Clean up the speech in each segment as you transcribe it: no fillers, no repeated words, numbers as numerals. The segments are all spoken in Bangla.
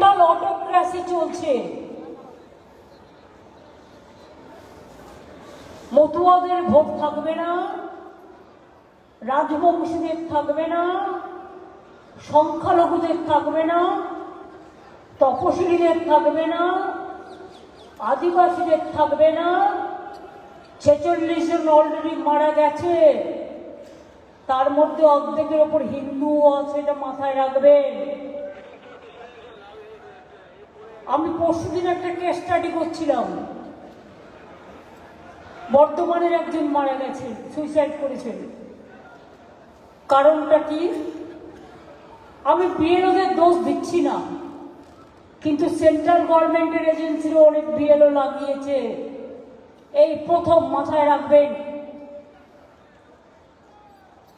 টোটাল অটোক্রেসি চলছে। মতুয়াদের ভোট থাকবে না, রাজবংশীদের থাকবে না, সংখ্যালঘুদের থাকবে না, তপশিলীদের থাকবে না, আদিবাসীদের থাকবে না। 46 জন অলরেডি মারা গেছে, তার মধ্যে অর্ধেকের ওপর হিন্দুও আছে, এটা মাথায় রাখবেন। আমি পরশুদিন একটা কেস স্টাডি করছিলাম, বর্ধমানের একজন মারা গেছেন, সুইসাইড করেছেন। কারণটা কি? আমি বিএলওদের দোষ দিচ্ছি না, কিন্তু সেন্ট্রাল গভর্নমেন্টের এজেন্সিরও অনেক বিএলও লাগিয়েছে। এই প্রথম মাথায় রাখবেন।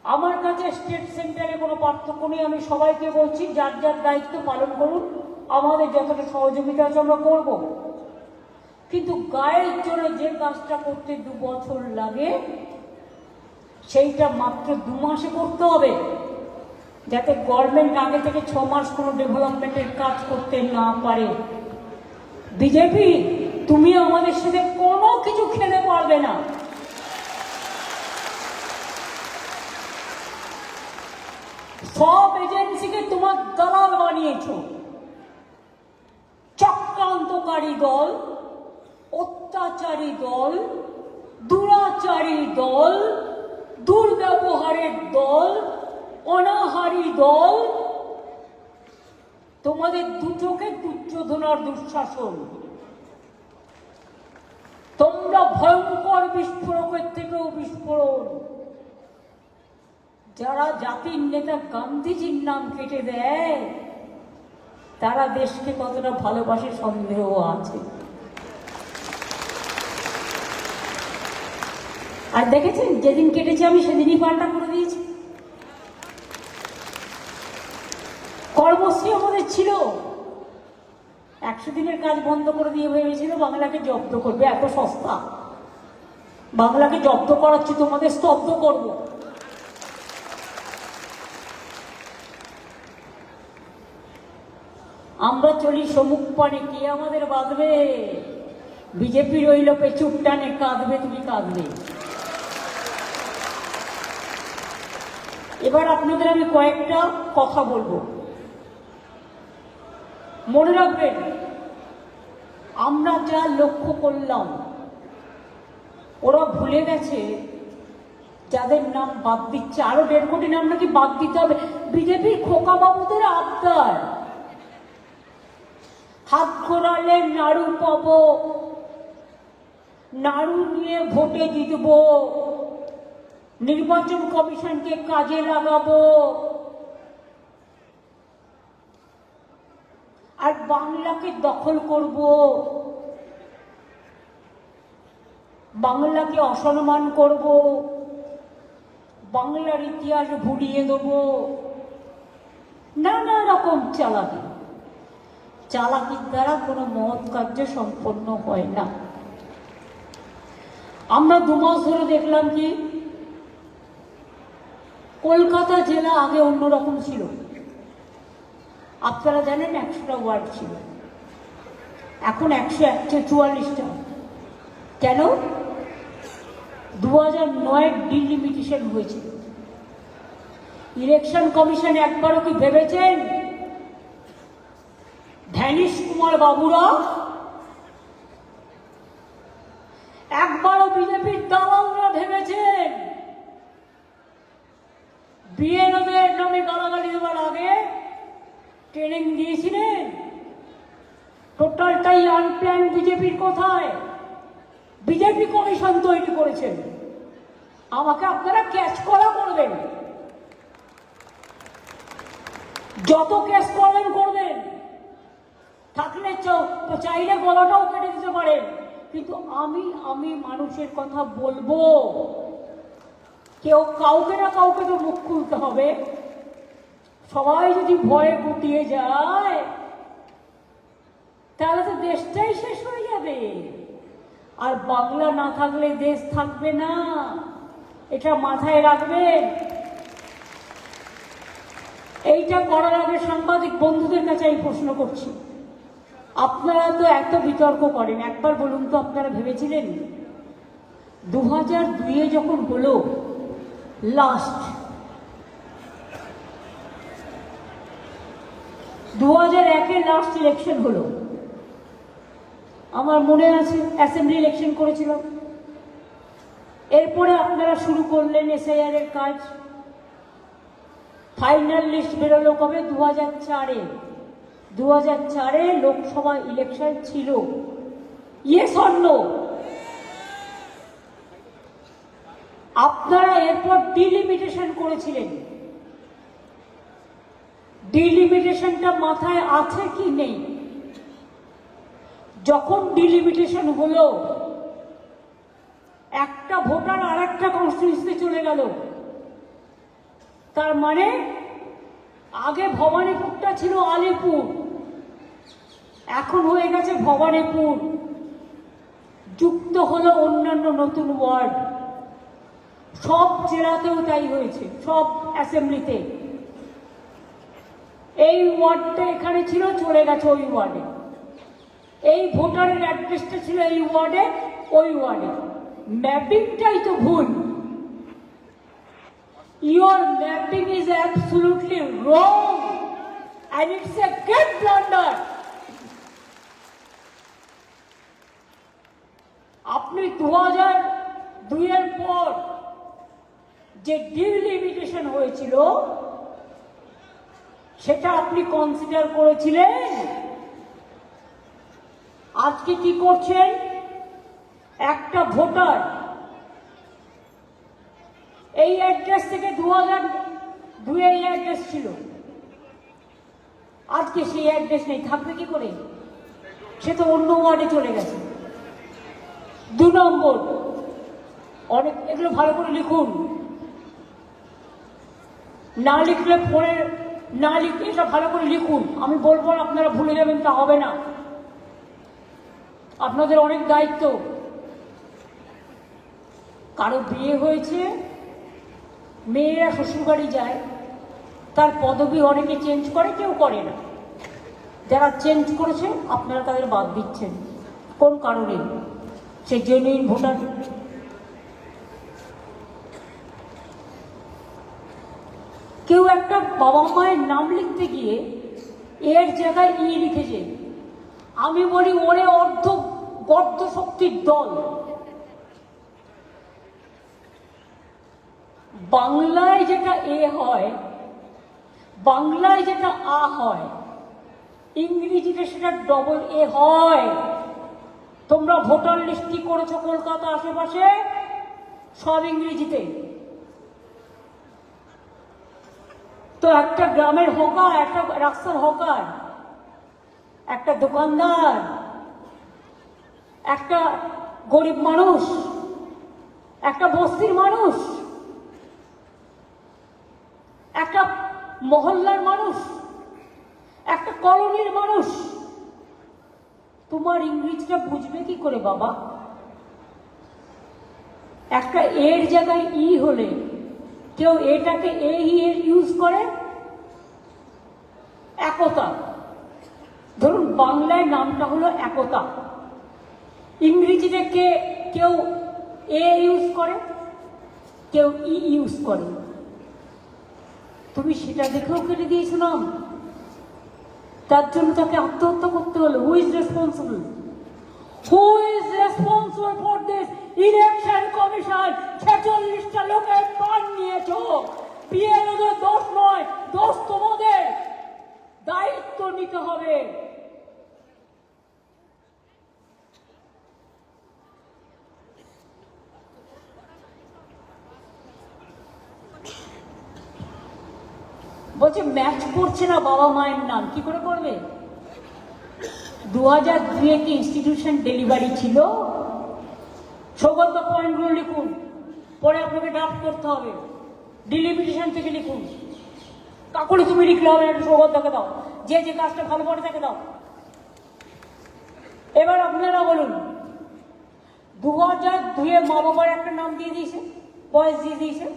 আমার কাছে স্টেট সেন্টারে কোনো পার্থক্য নেই। আমি সবাইকে বলছি, যার যার দায়িত্ব পালন করুন, আমাদের যতটা সহযোগিতা আছে আমরা করব। কিন্তু গায়ের জন্য যে কাজটা করতে 2 বছর লাগে, সেইটা মাত্র 2 মাসে করতে হবে, যাতে গভর্নমেন্ট আগে থেকে 6 মাস কোনো ডেভেলপমেন্টের কাজ করতে না পারে। বিজেপি, তুমি আমাদের সাথে কোনো কিছু খেলে পারবে না। সব এজেন্সিকে তোমার দালাল বানিয়েছ। চক্রান্তকারী দল, অত্যাচারী দল, দুরাচারী দল, দুর্ব্যবহারের দল, অনাহারী দল। তোমাদের দুটোকে দুর্যোধনার দুঃশাসন। তোমরা ভয়ঙ্কর বিস্ফোরকের থেকেও বিস্ফোরণ। যারা জাতির নেতা গান্ধীজির নাম কেটে দেয়, তারা দেশকে কতটা ভালোবাসে সন্দেহ আছে। আর দেখেছেন, যেদিন কেটেছে আমি সেদিনই পাল্টা করে দিয়েছি। কর্মশ্রী আমাদের ছিল, 100 দিনের কাজ বন্ধ করে দিয়ে ভেবেছিল বাংলাকে জব্দ করবে। এত সস্তা, বাংলাকে জব্দ করাচ্ছি, তোমাদের স্তব্ধ করব। আমরা চলি সমুখ পানে, কে আমাদের বাঁধবে? বিজেপি রইল পেছুর টানে, কাঁদবে তুমি কাঁদবে। এবার আপনাদের আমি কয়েকটা কথা বলবো, মনে রাখবেন। আমরা যা লক্ষ্য করলাম, ওরা ভুলে গেছে যাদের নাম বাদ দিচ্ছে, আরো 1.5 কোটি নাম নাকি বাদ দিতে হবে। বিজেপির খোকা বাবুদের আবদার, হাত ঘোরালে নাড়ু পাবো, নাড়ু নিয়ে ভোটে জিতবো, নির্বাচন কমিশনকে কাজে লাগাবো, আর বাংলাকে দখল করব, বাংলাকে অসম্মান করব, বাংলার ইতিহাস ভুলিয়ে দেব। নানা রকম চালাকি। চালাকির দ্বারা কোনো মহৎ কার্য সম্পন্ন হয় না। আমরা 2 মাস ধরে দেখলাম কি, কলকাতা জেলা আগে অন্যরকম ছিল। আপনারা জানেন 100টা ওয়ার্ড ছিল, এখন 144টা। কেন? 2009 ডিলিমিটেশন হয়েছে। ইলেকশন কমিশন একবারও কি ভেবেছেন ধ্যানীশ কুমার বাবুরা, একবারও বিজেপির দালালরা ভেবেছেন বিএলওদের নামে গালাগালি দেওয়ার আগে ট্রেনিং দিয়েছিলেন? টোটালটাই আনপ্ল্যান। বিজেপির কোথায়? বিজেপি কমিশন তৈরি করেছেন। আমাকে আপনারা ক্যাচ করা করবেন, যত ক্যাচ করবেন করবেন, থাকলে চাইলে গলাটাও কেটে দিতে পারেন, কিন্তু আমি মানুষের কথা বলবো। কেউ কাউকে না কাউকে তো মুখ খুলতে হবে। সবাই যদি ভয়ে গুটিয়ে যায়, তাহলে তো দেশটাই শেষ হয়ে যাবে। আর বাংলা না থাকলে দেশ থাকবে না, এটা মাথায় রাখবেন। এইটা করার আগে সাংবাদিক বন্ধুদের কাছে আমি প্রশ্ন করছি, আপনারা তো এত বিতর্ক করেন, একবার বলুন তো আপনারা ভেবেছিলেন 2002-এ যখন হলো লাস্ট, 2001-এ লাস্ট ইলেকশন হলো, আমার মনে আছে অ্যাসেম্বলি ইলেকশন করেছিল, এরপরে আপনারা শুরু করলেন এসআইআর এর কাজ। ফাইনাল লিস্ট বেরোলো কবে? 2004-এ। 2004-এ লোকসভা ইলেকশন ছিল। Yes or no? আপনারা এরপর ডিলিমিটেশন করেছিলেন। ডিলিমিটেশনটা মাথায় আছে কি নেই? যখন ডিলিমিটেশন হলো, একটা ভোটার আর একটা কনস্টিটিউয়েন্সিতে চলে গেল। তার মানে আগে ভবানীপুরটা ছিল আলিপুর, এখন হয়ে গেছে ভবানীপুর, যুক্ত হলো অন্যান্য নতুন ওয়ার্ড। সব জেলাতেও তাই হয়েছে, সব অ্যাসেম্বলিতে। এই ওয়ার্ডটা এখানে ছিল, চলে গেছে ওই ওয়ার্ডে। এই ভোটারের অ্যাড্রেসটা ছিল এই ওয়ার্ডে, ওই ওয়ার্ডে। ম্যাপিংটাই তো ভুল। Your mapping is absolutely wrong and it's a great blunder. আপনি 2002-এর পর যে ডিলিমিটেশন হয়েছিল সেটা আপনি কনসিডার করেছিলেন। আজকে কি করছেন? একটা ভোটার এই অ্যাড্রেস থেকে 2002-এ এই অ্যাড্রেস ছিল, আজকে সেই অ্যাড্রেস নেই, থাকবে কি করে? সে তো অন্য ওয়ার্ডে চলে গেছে। 2 নম্বর, অনেক এগুলো ভালো করে লিখুন, না লিখলে পরে না লিখলে এটা ভালো করে লিখুন। আমি বলবো আপনারা ভুলে যাবেন, তা হবে না। আপনাদের অনেক দায়িত্ব। কারো বিয়ে হয়েছে, মেয়েরা শ্বশুরবাড়ি যায়, তার পদবি অনেকে চেঞ্জ করে, কেউ করে না। যারা চেঞ্জ করেছে আপনারা তাদের বাদ দিচ্ছেন। কোন কারণে? সে জেনুইন ভোটার। কেউ একটা বাবা মায়ের নাম লিখতে গিয়ে এর জায়গায় ই লিখেছে। আমি বলি ওরে অর্ধ গর্দ শক্তির দল। বাংলায় যেটা এ হয়, বাংলায় যেটা আ হয়, ইংরেজিতে সেটা ডবল এ হয়। তোমরা ভোটার লিস্ট কি করেছো কলকাতা আশেপাশে? সব ইংরেজিতে। তো একটা গ্রামের হকার, একটা রাস্তার হকার, একটা দোকানদার, একটা গরিব মানুষ, একটা বস্তির মানুষ, একটা মহল্লার মানুষ, একটা কলোনির মানুষ, তোমার ইংরেজিটা বুঝবে কি করে বাবা? একটা এর জায়গায় ই হলে কেউ এটাকে এ ইউজ করে। একতা, ধরুন বাংলায় নামটা হলো একতা, ইংরেজিতে কেউ এ ইউজ করে, কেউ ই ইউজ করে। তুমি সেটা দেখেও কেটে দিয়েছো নাম, তার জন্য তাকে আত্মহত্যা করতে হলো। Who is responsible? Who is responsible for this? Election commission. 46টা লোকের প্রাণ নিয়েছো, বিএলওদের দোষ নয়, দোষ তোমাদের। দায়িত্ব নিতে হবে। বলছে ম্যাচ করছে না বাবা মায়ের নাম, কি করে করবে? 2002-এ কি ইনস্টিটিউশন ডেলিভারি ছিল? সৌগত পয়েন্টগুলো লিখুন, পরে আপনাকে ড্রাফট করতে হবে। ডিলিমিটেশন থেকে লিখুন। কাকুরে তুমি লিখলে হবে না, সৌগতকে দাও, যে যে কাজটা ভালো করে তাকে দাও। এবার আপনারা বলুন, 2002-এ মা বাবার একটা নাম দিয়ে দিয়েছে, বয়স দিয়ে দিয়েছে।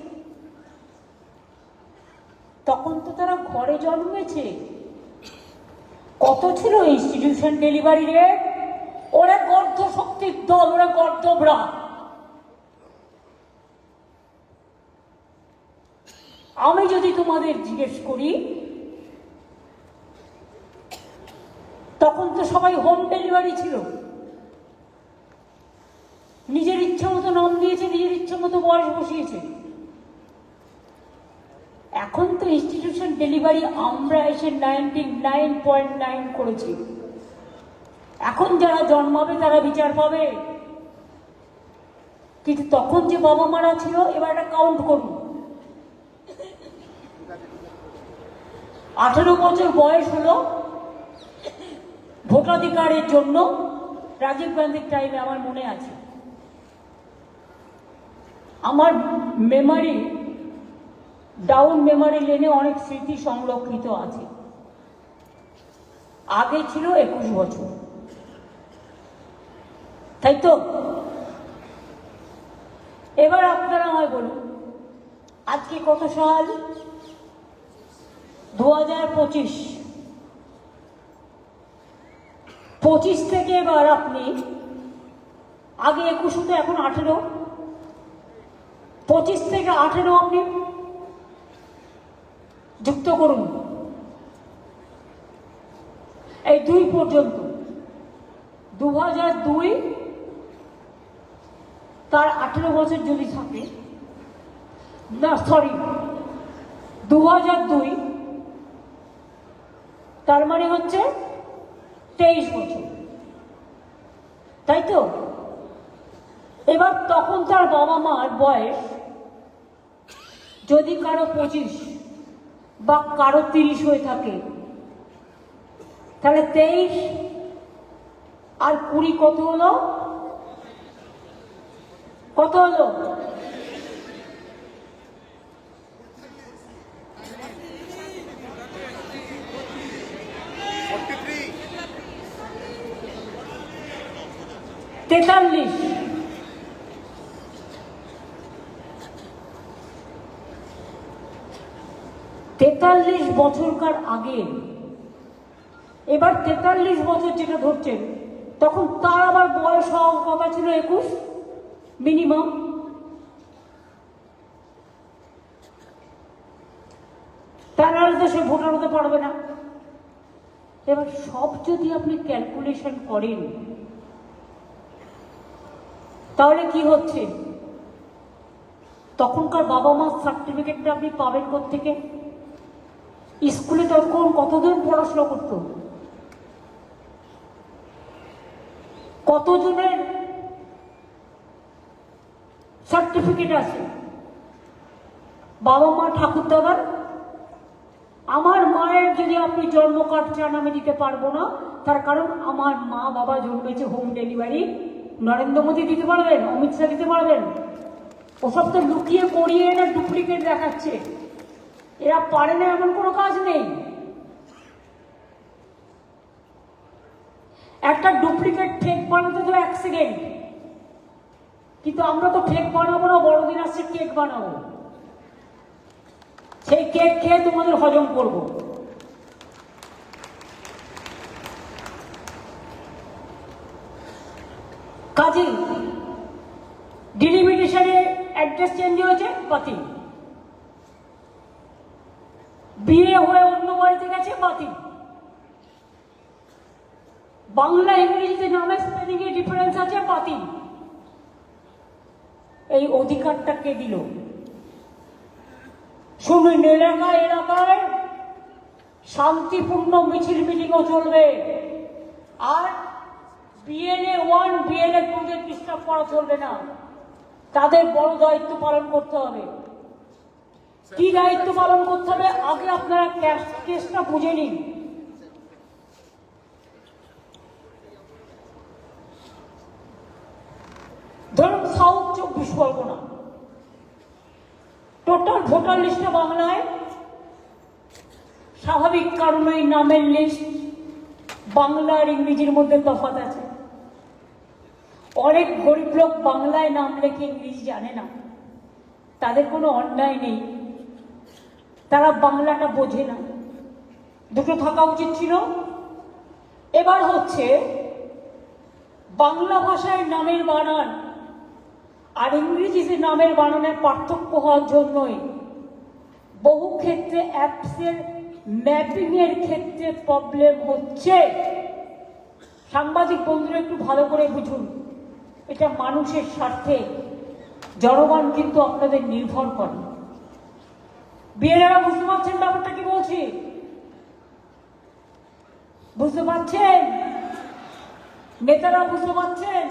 তখন তো তারা ঘরে জন্মেছে, কত ছিল ইনস্টিটিউশন ডেলিভারি রেট? ওরা গর্ধ শক্তির দল, ওরা গর্ধবরা। আমি যদি তোমাদের জিজ্ঞেস করি, তখন তো সবাই হোম ডেলিভারি ছিল, নিজের ইচ্ছা মতো নাম দিয়েছে, নিজের ইচ্ছা মতো বয়স বসিয়েছে। এখন তো ইনস্টিটিউশন ডেলিভারি আমরা এসে 99.9 করেছি। এখন যারা জন্মাবে তারা বিচার পাবে, কিন্তু তখন যে বাবা মারা ছিল, এবার একটা কাউন্ট করুন। 18 বছর বয়স হলো ভোটাধিকারের জন্য। রাজীব গান্ধীর টাইমে আমার মনে আছে, আমার মেমারি ডাউন মেমারি লেনে অনেক স্মৃতি সংরক্ষিত আছে। আগে ছিল 21 বছর, তাই তো? এবার আপনারা আমায় বলুন, আজকে কত সাল? 2025। 25 থেকে এবার আপনি, আগে 21 হতো, এখন 18, 25 থেকে 18 আপনি যুক্ত করুন, এই 2 পর্যন্ত। 2002 তার 18 বছর যদি থাকে, না সরি, 2002 তার মানে হচ্ছে 23 বছর, তাই তো? এবার তখন তার বাবা মার বয়স যদি কারো 25 বা কারো 30 হয়ে থাকে, তাহলে 23 আর 20 কত হলো? কত হলো? 43। 43 বছরকার আগে, এবার 43 বছর যেটা ধরছেন, তখন তার আবার বয়স হওয়ার কথা ছিল 21 মিনিমাম। তার তো সে ভোটার হতে পারবে না। এবার সব যদি আপনি ক্যালকুলেশন করেন, তাহলে কি হচ্ছে? তখনকার বাবা মার সার্টিফিকেটটা আপনি পাবেন কোত্থেকে? স্কুলে তখন কতজন পড়াশোনা করত? কতজনের সার্টিফিকেট আছে? বাবা মা, ঠাকুর দাদার। আমার মায়ের যদি আপনি জন্ম কার্ড চান, আমি দিতে পারবো না, তার কারণ আমার মা বাবা জন্মেছে হোম ডেলিভারি। নরেন্দ্র মোদী দিতে পারবেন, অমিত শাহ দিতে পারবেন? ওসব তো লুকিয়ে করিয়ে না ডুপ্লিকেট দেখাচ্ছে। এরা পারে না এমন কোনো কাজ নেই। একটা ডুপ্লিকেট ফেক বানাতে তো 1 সেকেন্ড, কিন্তু আমরা তো ফেক বানাবো না, বড়দিন আসছে কেক বানাবো, সেই কেক খেয়ে তোমাদের হজম করবো। কাজে ডিলিমিটেশনে অ্যাড্রেস চেঞ্জ হয়েছে, বাতিল। বিয়ে হয়ে অন্য বাড়িতে গেছে, বাতিল। বাংলা ইংরেজিতে নামে স্পেলিং এ ডিফারেন্স আছে, বাতিল। এই অধিকারটা কে দিল? শুনুন, এলাকায় এলাকায় শান্তিপূর্ণ মিছিল মিটিংও চলবে, আর বিএলএ 1 বিএলএ 2 দের ডিস্টার্ব করা চলবে না। তাদের বড় দায়িত্ব পালন করতে হবে। কি দায়িত্ব পালন করতে হবে? আগে আপনারা কেসটা বুঝে নিন। ধরুন সাউথ 24 পরগনা, টোটাল ভোটার লিস্টে বাংলায়, স্বাভাবিক কারণে নামের লিস্ট বাংলা আর ইংরেজির মধ্যে তফাৎ আছে। অনেক গরিব লোক বাংলায় নাম লেখে ইংরেজি জানে না, তাদের কোনো অন্যায় নেই, তারা বাংলাটা বোঝে না। দুটো থাকা উচিত ছিল, এবার হচ্ছে বাংলা ভাষায় নামের বানান আর ইংরেজিতে নামের বানানের পার্থক্য হওয়ার জন্যই বহু ক্ষেত্রে অ্যাপসের ম্যাপিং এর ক্ষেত্রে প্রবলেম হচ্ছে। সাংবাদিক বন্ধুরা একটু ভালো করে বুঝুন, এটা মানুষের স্বার্থে, জনগণ কিন্তু আপনাদের নির্ভর করে। বিএলএরা বুঝতে পারছেন ব্যাপারটা কি বলছি? বুঝতে পারছেন? নেতারা বুঝতে পারছেন?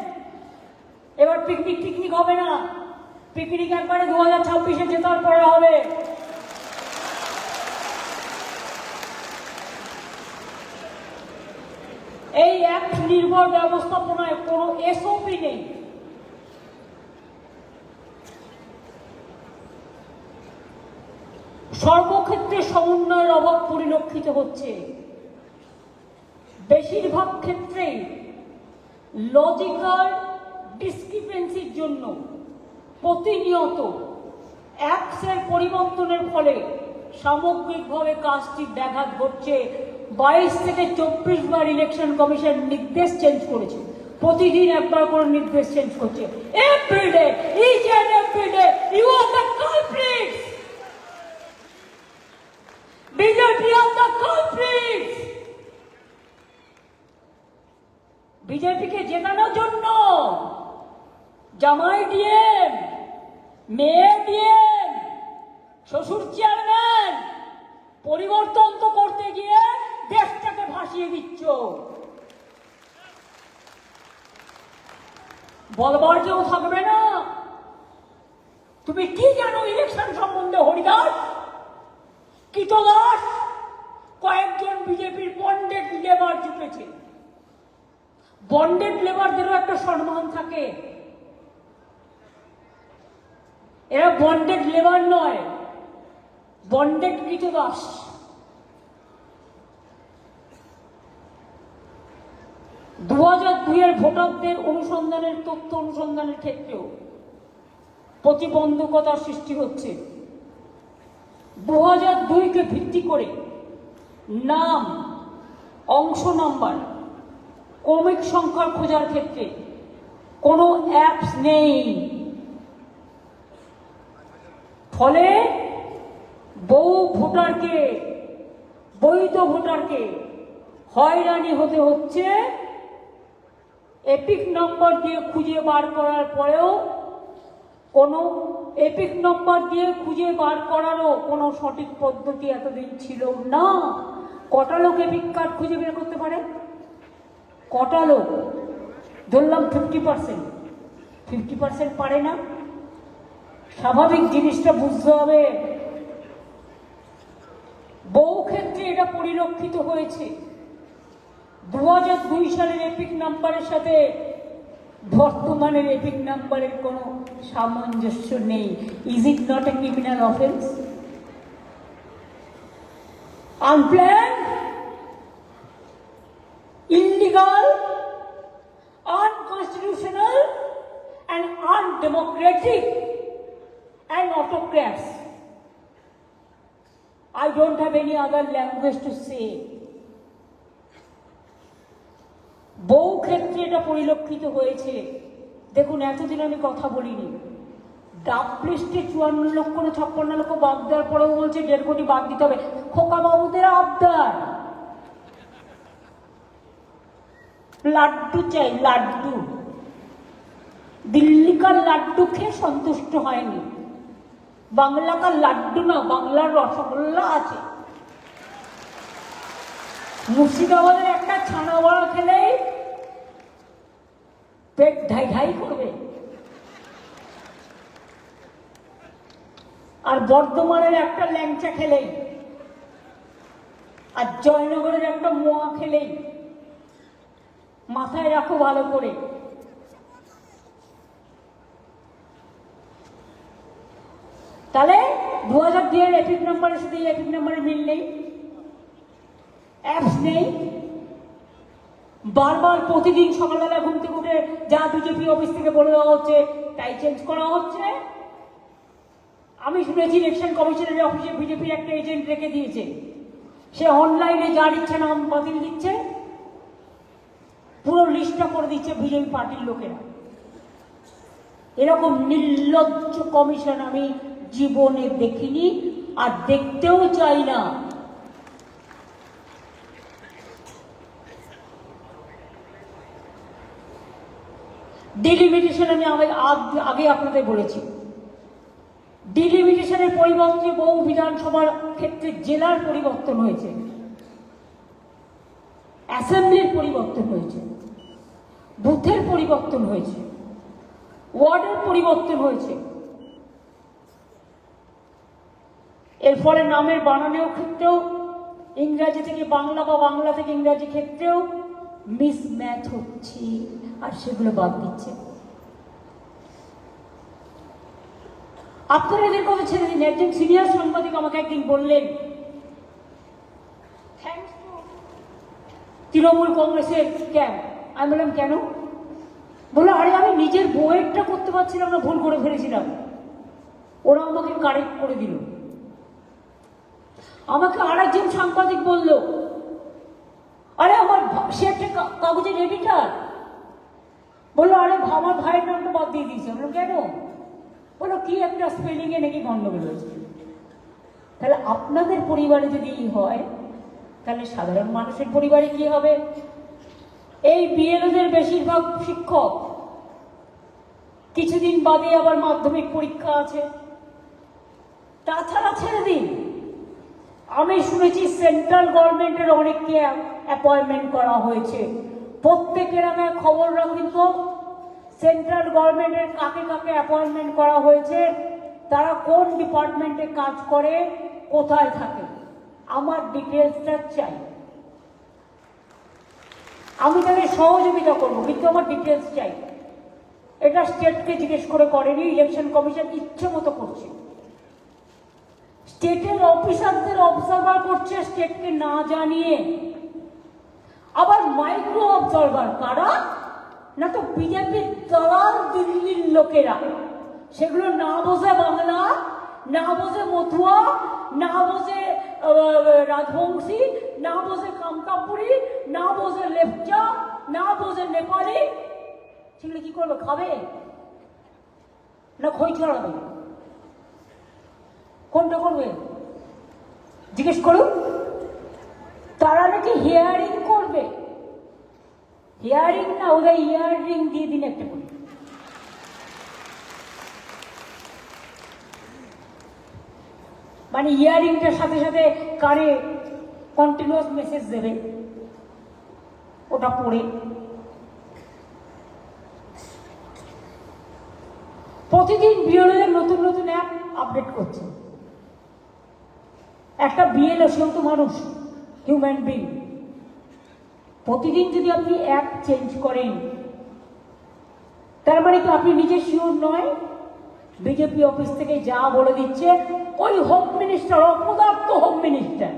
এবার পিকনিক হবে না, পিকনিক একবারে 2026-এ জেতার পরে হবে। এই অ্যাপ নির্ভর ব্যবস্থাপনায় কোনো এসওপি নেই। সর্বক্ষেত্রে সমন্বয়ের অভাব পরিলক্ষিত হচ্ছে। বেশিরভাগ ক্ষেত্রেই লজিক্যাল ডিসক্রিপেন্সির জন্য প্রতিনিয়ত অ্যাপসের পরিবর্তনের ফলে সামগ্রিকভাবে কাজটি ব্যাঘাত ঘটছে। 22 থেকে 24 বার ইলেকশন কমিশন নির্দেশ চেঞ্জ করেছে, প্রতিদিন একবার করে নির্দেশ চেঞ্জ করছে। Every day, each and every day you are the culprits. BJP are the culprits. বিজেপিকে জেতানোর জন্য জামাই ডিএম, মেয়ে ডিএম, শ্বশুর চেয়ারম্যান পরিবর্তন তো করতে গিয়ে দেশটাকে ভাসিয়ে দিচ্ছ। বলবার কেউ থাকবে না। তুমি কি জানো ইলেকশন সম্বন্ধে? হরিদাস, কীতদাস, কয়েকজন বিজেপির বন্ডেড লেবার জুটেছে। বন্ডেড লেবারদেরও একটা সম্মান থাকে। এরা বন্ডেড লেবার নয়, বন্ডেড কীতদাস। দু 2002-এর ভোটারদের অনুসন্ধানের তথ্য অনুসন্ধানের ক্ষেত্রেও প্রতিবন্ধকতার সৃষ্টি হচ্ছে। 2002-কে ভিত্তি করে নাম, অংশ নাম্বার, ক্রমিক সংখ্যা খোঁজার ক্ষেত্রে কোনো অ্যাপস নেই। ফলে বহু ভোটারকে, বৈধ ভোটারকে হয়রানি হতে হচ্ছে। এপিক নম্বর দিয়ে খুঁজে বার করার পরেও কোনো এপিক নম্বর দিয়ে খুঁজে বার করারও কোনো সঠিক পদ্ধতি এতদিন ছিল না। কটা লোক এপিক কার্ড খুঁজে বের করতে পারে? কটা লোক? ধরলাম 50% পারে না। স্বাভাবিক জিনিসটা বুঝতে হবে। বহু ক্ষেত্রে এটা পরিলক্ষিত হয়েছে। 2002 সালের এপিক নাম্বারের সাথে বর্তমানের এপিক নাম্বারের কোনো সামঞ্জস্য নেই। Is it not a criminal offence? Unplanned, illegal, unconstitutional and undemocratic and autocrats. I don't have any other language to say. বহু ক্ষেত্রে এটা পরিলক্ষিত হয়েছে। দেখুন, এতদিন আমি কথা বলিনি। ডাক লিস্টে 54 লক্ষ না 56 লক্ষ বাদ দেওয়ার পরেও বলছে 1.5 কোটি বাদ দিতে হবে। খোকা বাবুদের আবদার, লাড্ডু চাই, লাড্ডু। দিল্লি কা লাড্ডু খেয়ে সন্তুষ্ট হয়নি। বাংলা কা লাড্ডু না, বাংলার রসগোল্লা আছে। মুর্শিদাবাদের একটা ছানা বড়া খেলেই পেট ঢাই ঢাই করবে। আর বর্ধমানের একটা ল্যাংচা খেলেই, আর জয়নগরের একটা মোয়া খেলেই, মাথায় রাখো ভালো করে। তাহলে 2002-এর এপিক নাম্বারের সাথে এই এপিক নাম্বারের মিল নেই, অ্যাপস নেই। বারবার প্রতিদিন সকালবেলা ঘুম থেকে উঠে যা বিজেপি অফিস থেকে বলে দেওয়া হচ্ছে তাই চেঞ্জ করা হচ্ছে। আমি শুনেছি ইলেকশন কমিশনের অফিসে বিজেপির একটা এজেন্ট রেখে দিয়েছে, সে অনলাইনে যার ইচ্ছে নাম বাতিল দিচ্ছে। পুরো লিস্টটা করে দিচ্ছে বিজেপি পার্টির লোকেরা। এরকম নির্লজ্জ কমিশন আমি জীবনে দেখিনি, আর দেখতেও চাই না। ডিলিমিটেশন আমি আগে আপনাদের বলেছি, ডিলিমিটেশনের পরিবর্তে বহু বিধানসভার ক্ষেত্রে জেলার পরিবর্তন হয়েছে, অ্যাসেম্বলির পরিবর্তন হয়েছে, বুথের পরিবর্তন হয়েছে, ওয়ার্ডের পরিবর্তন হয়েছে। এর ফলে নামের বানানোর ক্ষেত্রেও ইংরাজি থেকে বাংলা বা বাংলা থেকে ইংরাজি ক্ষেত্রেও মিসম্যাচ হচ্ছে, আর সেগুলো বাদ দিচ্ছে। আপনারা এদের কথা ছেড়ে দিন। একজন সিনিয়র সাংবাদিক আমাকে একদিন বললেন, তৃণমূল কংগ্রেসের ক্যাম্প। আমি বললাম কেন? বললো আরে আমি নিজের বইয়েরটা করতে পারছিলাম না, ভুল করে ফেলেছিলাম, ওরা আমাকে কারেক্ট করে দিল। আমাকে আর একজন সাংবাদিক বলল, আরে আমার সে একটা কাগজের এডিটার, বললো আরে আমার ভাইয়ের নামটা বাদ দিয়ে দিয়েছে। আমরা কেন? বলো কি একটা স্পেলিং এ নাকি গন্ডগোল হয়েছে। তাহলে আপনাদের পরিবারে যদি হয়, তাহলে সাধারণ মানুষের পরিবারে কি হবে? এই বিএলওদের বেশিরভাগ শিক্ষক, কিছুদিন বাদে আবার মাধ্যমিক পরীক্ষা আছে, তাছাড়া ছেড়ে দিন। আমি শুনেছি সেন্ট্রাল গভর্নমেন্টের অনেককে অ্যাপয়েন্টমেন্ট করা হয়েছে। প্রত্যেকের আমি খবর রাখুন তো, সেন্ট্রাল গভর্নমেন্টের কাকে কাকে অ্যাপয়েন্টমেন্ট করা হয়েছে, তারা কোন ডিপার্টমেন্টে কাজ করে, কোথায় থাকে, আমার ডিটেলসটা চাই। আমি তাদের সহযোগিতা করবো, কিন্তু আমার ডিটেলস চাই। এটা স্টেটকে জিজ্ঞেস করে করেনি, ইলেকশন কমিশন ইচ্ছে মতো করছে। স্টেটের অফিসারদের অবজারভার করছে স্টেটকে না জানিয়ে। আবার মাইক্রো অবজারভার কারা? না তো বিজেপির দালাল দিল্লির লোকেরা। সেগুলো না বোঝে বাংলা, না বোঝে মথুয়া, না বোঝে রাজবংশী, না বোঝে কামতাপুরি, না বোঝে লেপচা, না বোঝে নেপালি। সেগুলো কি করবে? খাবে না খই ছড়াবে? কোনটা করবে জিজ্ঞেস করুন। তারা নাকি হিয়ারিং করবে। হিয়ারিং না, ওদের ইয়ারিং দিয়ে দিন একটা করে। মানে ইয়ারিংটার সাথে সাথে কানে কন্টিনিউয়াস মেসেজ দেবে, ওটা পড়ে। প্রতিদিন বিএলওদের নতুন নতুন অ্যাপ আপডেট করছে। একটা বিএলও সেও তো মানুষ, হিউম্যান বিং। প্রতিদিন যদি আপনি অ্যাপ চেঞ্জ করেন, তার মানে কি আপনি নিজে শিওর নয়? বিজেপি অফিস থেকে যা বলে দিচ্ছে, ওই হোম মিনিস্টার, অপদার্থ হোম মিনিস্টার,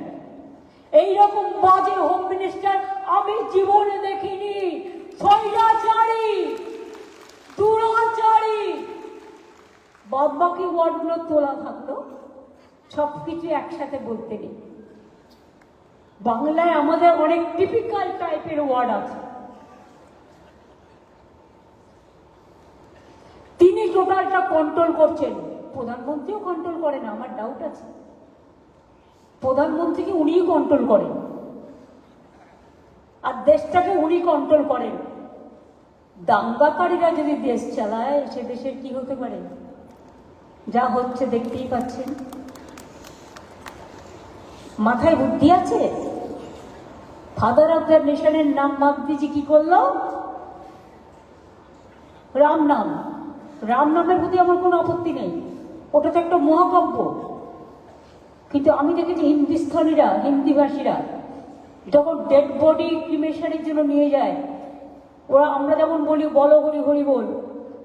এইরকম বাজে হোম মিনিস্টার আমি জীবনে দেখিনি। স্বৈরাচারী, দুরাচারী। বাদবাকি ওয়ার্ডগুলো তোলা থাকলো, সবকিছু একসাথে বলতে নেই। বাংলায় আমাদের অনেক টিপিক্যাল টাইপের ওয়ার্ড আছে। তিনি টোটালটা কন্ট্রোল করছেন, প্রধানমন্ত্রীও কন্ট্রোল করে না, আমার ডাউট আছে। প্রধানমন্ত্রীকে উনিই কন্ট্রোল করেন, আর দেশটাকে উনি কন্ট্রোল করেন। দাঙ্গাকারীরা যদি দেশ চালায়, সে দেশের কি হতে পারে? যা হচ্ছে দেখতেই পাচ্ছেন। মাথায় বুদ্ধি আছে? ফাদার অফ দ্য নেশনের নাম বাগদিজি কি করলো? রাম নাম। রাম নামের প্রতি আমার কোনো আপত্তি নেই, ওটা তো একটা মহাকাব্য। কিন্তু আমি দেখেছি হিন্দুস্থানীরা, হিন্দিভাষীরা যখন ডেড বডি ক্রিমেশনের জন্য নিয়ে যায়, ওরা, আমরা যেমন বলি বলো হরি হরি বল,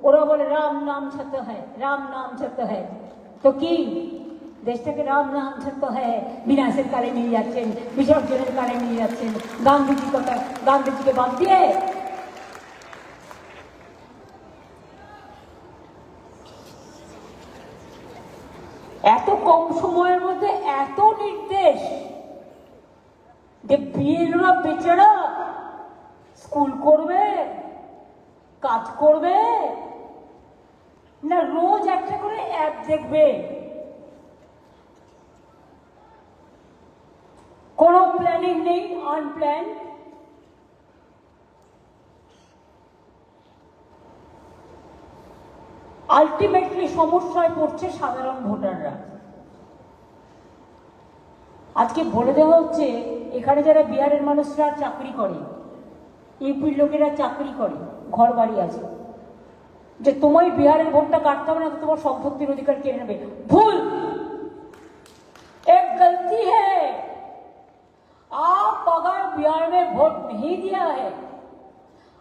ওরা বলে রাম নাম ছাড়তে হয়, রাম নাম ছাড়তে হয়। তো কি দেশটাকে রাম নাম ছাড়তে হয়? বিনাশের কালে নিয়ে যাচ্ছেন, বিসর্জনের কালে নিয়ে যাচ্ছেন, গান্ধীজির কথা, গান্ধীজিকে বাদ দিয়ে। এত কম সময়ের মধ্যে এত নির্দেশ, যে বিএলওরা বেচারা স্কুল করবে, কাজ করবে, না রোজ একটা করে অ্যাপ দেখবে? কোনো প্ল্যানিং নেই, আনপ্ল্যান। আলটিমেটলি সমস্যায় পড়ছে সাধারণ ভোটাররা। আজকে বলে দেওয়া হচ্ছে এখানে যারা বিহারের মানুষরা চাকরি করে, ইউপির লোকেরা চাকরি করে, ঘর বাড়ি আছে, যে তোমায় বিহারের ভোটটা কাটতে হবে না, তো তোমার সম্পত্তির অধিকার কেড়ে নেবে। ভুল, एक गलती है। आप अगर बिहार में वोट नहीं दिया है,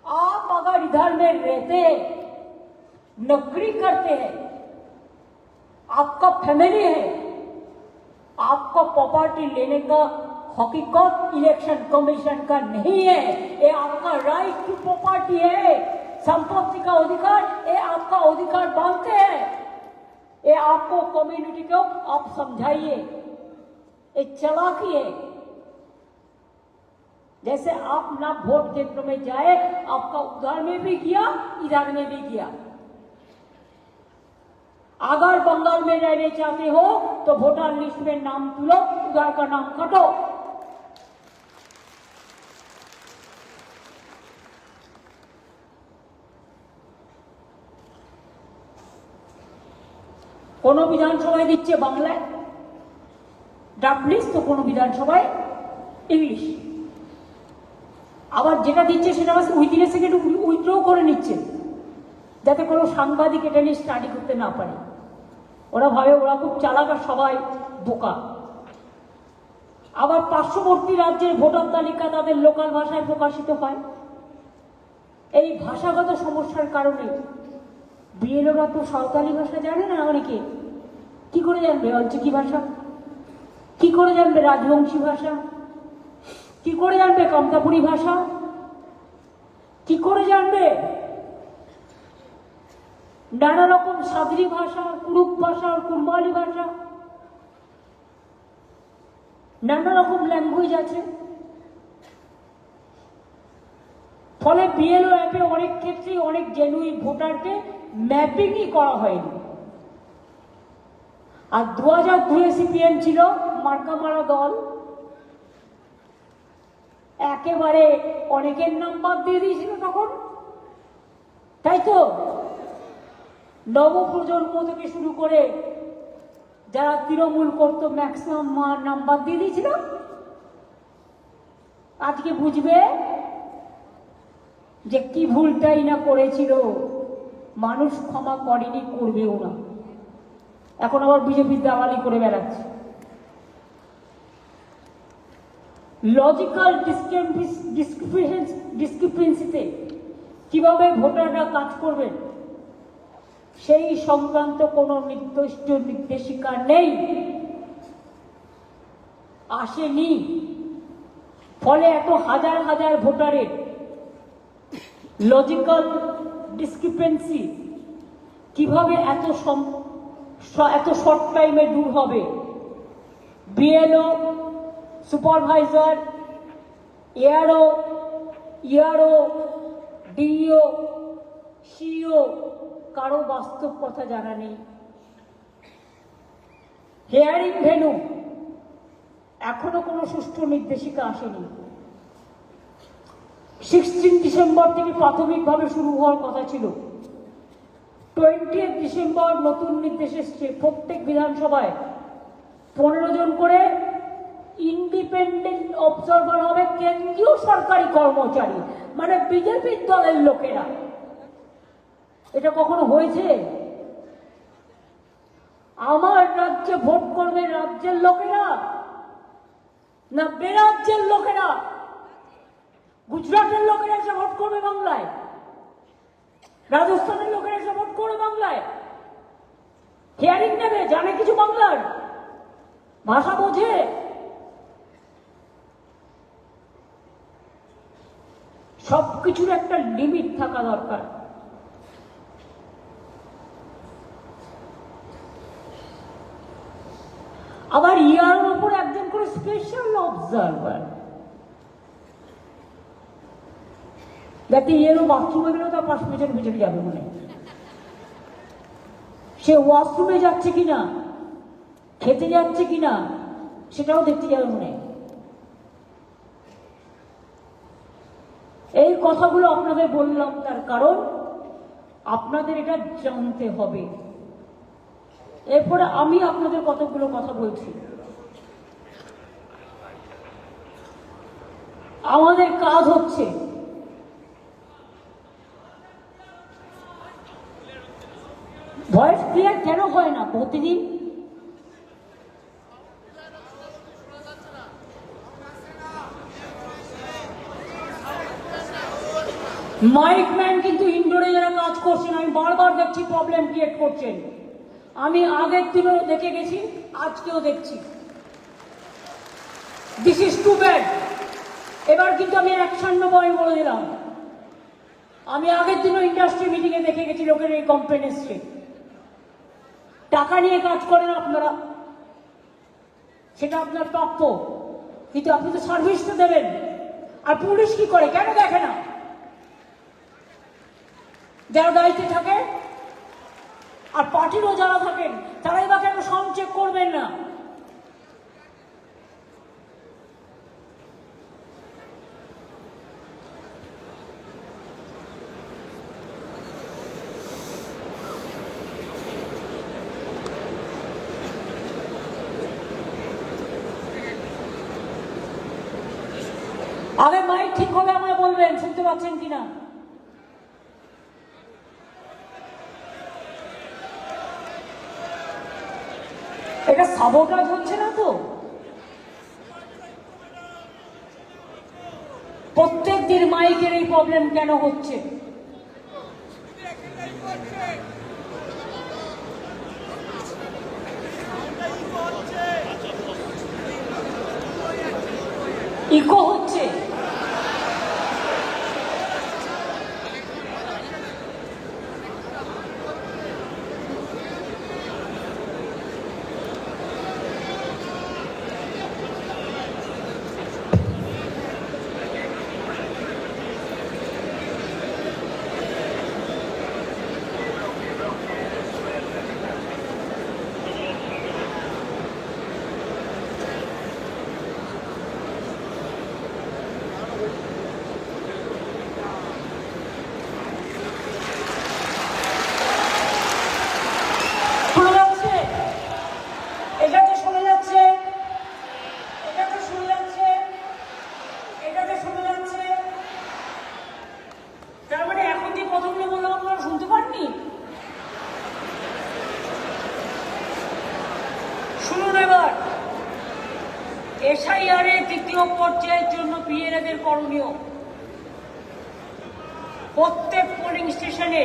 आप अगर इधर में रहते हैं, नौकरी करते हैं, आपका फैमिली है, आपको प्रॉपर्टी लेने का हकीकत इलेक्शन कमीशन का नहीं है। ये आपका राइट टू प्रॉपर्टी है, संपत्ति का अधिकार, ये आपका अधिकार मानते हैं। ये आपको कम्युनिटी को आप समझाइए, ये चालाकी है। जैसे आप ना वोट केंद्र में जाए, आपका उधर में भी किया, इधर में भी किया। अगर बंगाल में रहने चाहते हो तो वोटर लिस्ट में नाम तुलो, उधर का नाम काटो। কোনো বিধানসভায় দিচ্ছে বাংলায় ড্রাফট লিস্ট, তো কোনো বিধানসভায় ইংলিশ। আবার যেটা দিচ্ছে সেটা উইদিন এ সেকেন্ড উইথড্র করে নিচ্ছে, যাতে কোনো সাংবাদিক এটা নিয়ে স্টাডি করতে না পারে। ওরা ভাবে ওরা খুব চালাক আর সবাই বোকা। আবার পার্শ্ববর্তী রাজ্যের ভোটার তালিকা তাদের লোকাল ভাষায় প্রকাশিত হয়। এই ভাষাগত সমস্যার কারণে বিএলওরা তো সাঁওতালি ভাষা জানে না। অনেকে কি করে জানবে অলচিকি ভাষা, কি করে জানবে রাজবংশী ভাষা, কি করে জানবে কমতাপুরি ভাষা, কি করে জানবে নানা রকম সাদরি ভাষা, কুরুক ভাষা, কুরমালি ভাষা, নানা রকম ল্যাঙ্গুয়েজ আছে। ফলে বিএলও অ্যাপে অনেক ক্ষেত্রে অনেক জেনুইন ভোটারকে ম্যাপিংই করা হয়নি। আর 2002 সিপিএম ছিল মার্কা মারা দল, একেবারে অনেকের নাম বাদ দিয়ে দিয়েছিল তখন, তাই তো? নবপ্রজন্ম থেকে শুরু করে যারা তৃণমূল করতো ম্যাক্সিমাম নাম বাদ দিয়ে দিয়েছিল। আজকে বুঝবে যে কি ভুলটাই না করেছিল, মানুষ ক্ষমা করেনি, করবেও না। এখন আবার বিজেপির দালালি করে বেড়াচ্ছে। লজিক্যাল ডিসক্রিপেন্সিতে কিভাবে ভোটাররা কাজ করবেন সেই সংক্রান্ত কোনো নির্দিষ্ট নির্দেশিকা নেই, আসেনি। ফলে এত হাজার হাজার ভোটারের লজিক্যাল ডিসক্রিপেন্সি কিভাবে এত শর্ট টাইমে দূর হবে? BLO, supervisor, ERO, DEO, CEO কারো বাস্তব কথা জানা নেই। হিয়ারিং ভেন্যু এখনো কোনো সুষ্ঠু নির্দেশিকা আসেনি। 16 ডিসেম্বর থেকে প্রাথমিকভাবে শুরু হওয়ার কথা ছিল। 20 ডিসেম্বর নতুন নির্দেশ এসছে, প্রত্যেক বিধানসভায় 15 জন করে ইন্ডিপেন্ডেন্ট অবজারভার হবে, কেন্দ্রীয় সরকারি কর্মচারী, মানে বিজেপির দলের লোকেরা। এটা কখনো হয়েছে? আমার রাজ্যে ভোট করবে রাজ্যের লোকেরা না বেরাজ্যের লোকেরা? গুজরাটের লোকেরা এসে ভোট করবে বাংলায়, রাজস্থানের লোকেরা এসে ভোট করবে বাংলায়। হিয়ারিং নেবে, জানে কিছু বাংলার ভাষা, বোঝে। সবকিছুর একটা লিমিট থাকা দরকার। আবার ইয়ার উপর একজন করে স্পেশাল অবজারভার, যাতে এলো বাথরুমে গেলেও তার পাশ পেছনে পেছনে যাবে মনে, সে ওয়াশরুমে যাচ্ছে কিনা, খেতে যাচ্ছে কিনা, সেটাও দেখতে যাবে মনে। এই কথাগুলো আপনাদের বললাম তার কারণ আপনাদের এটা জানতে হবে। এরপরে আমি আপনাদের কতগুলো কথা বলছি। আমাদের কাজ হচ্ছে ভয়েস ক্লিয়ার কেন হয় না প্রতিদিন? মাইক ম্যান কিন্তু ইনডোরে যারা কাজ করছেন আমি বারবার দেখছি প্রবলেম ক্রিয়েট করছেন। আমি আগের দিনও দেখে গেছি, আজকেও দেখছি। This is too bad. এবার কিন্তু আমি অ্যাকশন নেবো, আমি বলে দিলাম। আমি আগের দিনও ইন্ডাস্ট্রি মিটিংয়ে দেখে গেছি লোকের এই কমপ্লেন এসছে। টাকা নিয়ে কাজ করেন আপনারা, সেটা আপনার প্রাপ্য, কিন্তু আপনি তো সার্ভিস তো দেবেন। আর পুলিশ কি করে, কেন দেখে না? যারা দায়িত্বে থাকে আর পার্টিরও যারা থাকেন তারাই বা কেন সাউন্ড চেক করবেন না? আগে মাইক ঠিক হবে আমায় বলবেন, শুনতে পাচ্ছেন কিনা? এটা সাবোটাজ হচ্ছে না তো? প্রত্যেক দিন মাইকের এই প্রবলেম কেন হচ্ছে? ইকো হচ্ছে। এসআইআর এর দ্বিতীয় পর্যায়ের জন্য পিএলএদের করণীয়, প্রত্যেক পোলিং স্টেশনে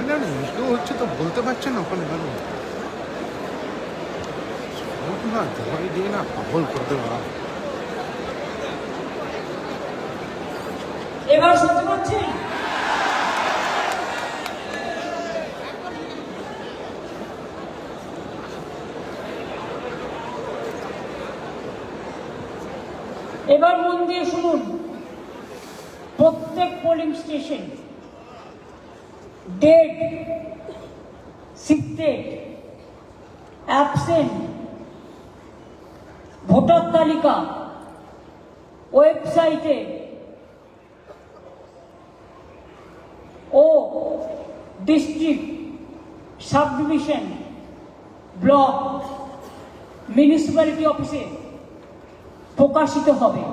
এটা কেউ হচ্ছে তো বলতে পারছেন না ওখানে কেন না জবাই দিয়ে না পাগল করে দেওয়া। এবার শুনতে পাচ্ছেন? এবার মন দিয়ে শুনুন। প্রত্যেক polling station date, secret, absent, voter তালিকা ওয়েবসাইটে ও district, sub division, block municipality অফিসে প্রকাশিত হবে।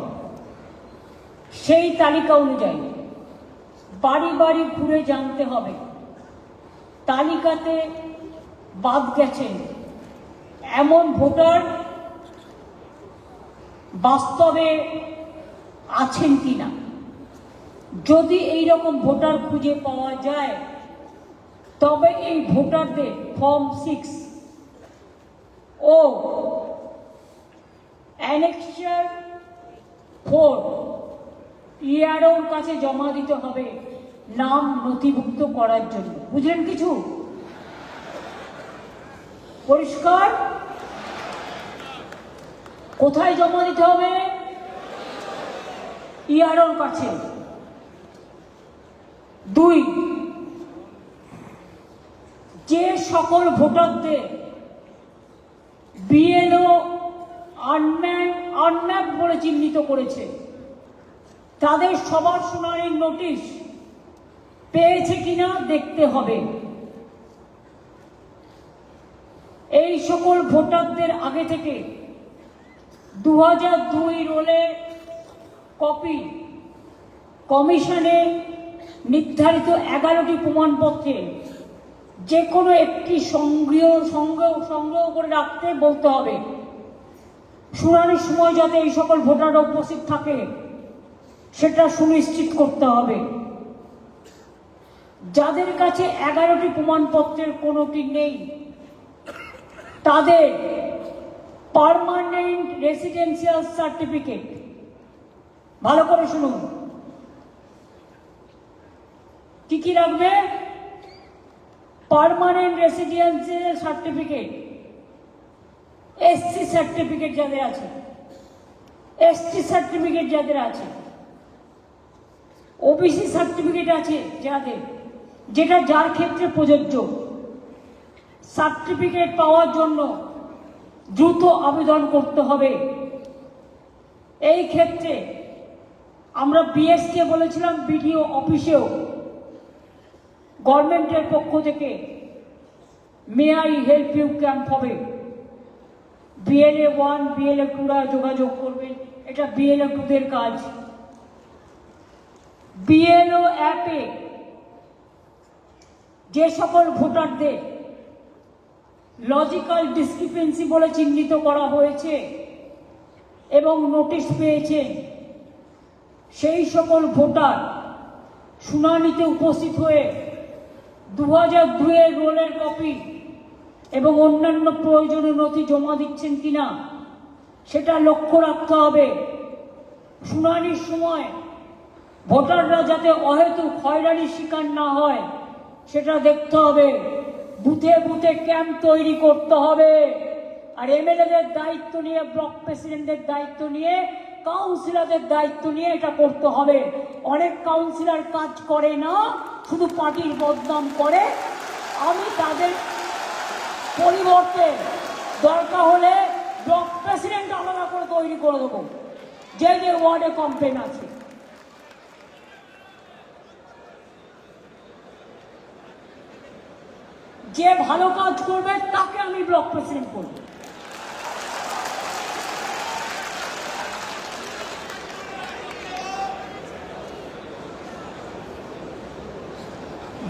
সেই তালিকা অনুযায়ী বাড়ি বাড়ি ঘুরে জানতে হবে তালিকাতে বাদ গেছেন এমন ভোটার বাস্তবে আছেন কিনা। যদি এই রকম ভোটার খুঁজে পাওয়া যায় তবে এই ভোটারদের ফর্ম 6 ও অ্যানেক্সার 4 ইআরওর কাছে জমা দিতে হবে নাম নথিভুক্ত করার জন্য। বুঝলেন কিছু? পরিষ্কার? কোথায় জমা দিতে হবে? ইআরওর কাছে। 2, যে সকল ভোটারদের বিএলও আনম্যাপ বলে চিহ্নিত করেছে তাদের সবার শুনানির নোটিশ পেয়েছে কিনা দেখতে হবে। এই সকল ভোটারদের আগে থেকে 2002 রোলের কপি কমিশনে নির্ধারিত 11টি প্রমাণপত্রে যে কোনো একটি সংগ্রহ করে রাখতে বলতে হবে। শুনানির সময় যাতে এই সকল ভোটাররা উপস্থিত থাকে সেটা সুনিশ্চিত করতে হবে। যাদের কাছে 11টি প্রমাণপত্রের কোনোটি নেই তাদের পার্মানেন্ট রেসিডেন্সিয়াল সার্টিফিকেট, ভালো করে শুনুন, কি কি রাখবে? Permanent residential certificate, SC certificate যাদের আছে, এসটি সার্টিফিকেট যাদের আছে, ওবিসি সার্টিফিকেট আছে যাদের, যেটা যার ক্ষেত্রে প্রযোজ্য। সার্টিফিকেট পাওয়ার জন্য দ্রুত আবেদন করতে হবে। এই ক্ষেত্রে আমরা বিএসকে বলেছিলাম বিডিও অফিসেও গভর্নমেন্টের পক্ষ থেকে may I help you camp হবে। বিএলএ 1 বিএলএ 2রা যোগাযোগ করবেন, এটা বিএলএ 2দের কাজ। বিএলও অ্যাপে যে সকল ভোটারদের লজিক্যাল ডিসক্রিপেন্সি বলে চিহ্নিত করা হয়েছে এবং নোটিশ পেয়েছে সেই সকল ভোটার শুনানিতে উপস্থিত হয়ে 2002 রোলের কপি এবং অন্যান্য প্রয়োজনীয় নথি জমা দিচ্ছেন কিনা সেটা লক্ষ্য রাখতে হবে। শুনানির সময় ভোটাররা যাতে অহেতুক হয়রানির শিকার না হয় সেটা দেখতে হবে। বুথে বুথে ক্যাম্প তৈরি করতে হবে। আর এমএলএদের দায়িত্ব নিয়ে, ব্লক প্রেসিডেন্টদের দায়িত্ব নিয়ে, কাউন্সিলরদের দায়িত্ব নিয়ে এটা করতে হবে। অনেক কাউন্সিলর কাজ করে না, শুধু পার্টির বদনাম করে। আমি তাদের পরিবর্তে দরকার হলে ব্লক প্রেসিডেন্ট আলাদা করে তৈরি করে দেবো, যে যে ওয়ার্ডে কমপ্লেন আছে। যে ভালো কাজ করবে তাকে আমি ব্লক প্রেসিডেন্ট করব।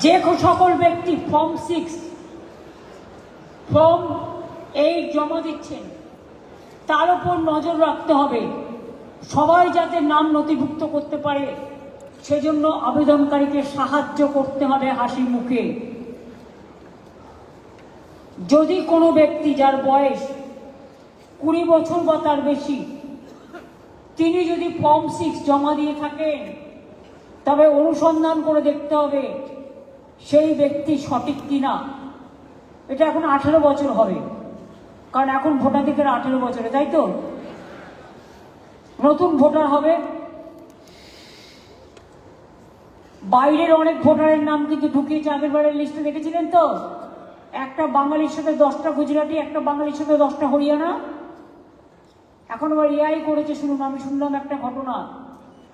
যে সকল ব্যক্তি ফর্ম 6 ফর্ম 8 জমা দিচ্ছেন তার উপর নজর রাখতে হবে সবাই যাতে নাম নথিভুক্ত করতে পারে, সেজন্য আবেদনকারীকে সাহায্য করতে হবে হাসি মুখে। যদি কোনো ব্যক্তি যার বয়স 20 বছর বা তার বেশি, তিনি যদি ফর্ম 6 জমা দিয়ে থাকেন তবে অনুসন্ধান করে দেখতে হবে সেই ব্যক্তি সঠিক কিনা। এটা এখন 18 বছর হবে, কারণ এখন ভোটাধিকার 18 বছরে, তাই তো? নতুন ভোটার হবে। বাইরের অনেক ভোটারের নাম কিন্তু ঢুকিয়েছে আগের বারের লিস্টে, দেখেছিলেন তো? একটা বাঙালির সাথে 10টা গুজরাটি, একটা বাঙালির সাথে 10টা হরিয়ানা। এখন আবার এআই করেছে। শুনুন, আমি শুনলাম একটা ঘটনা,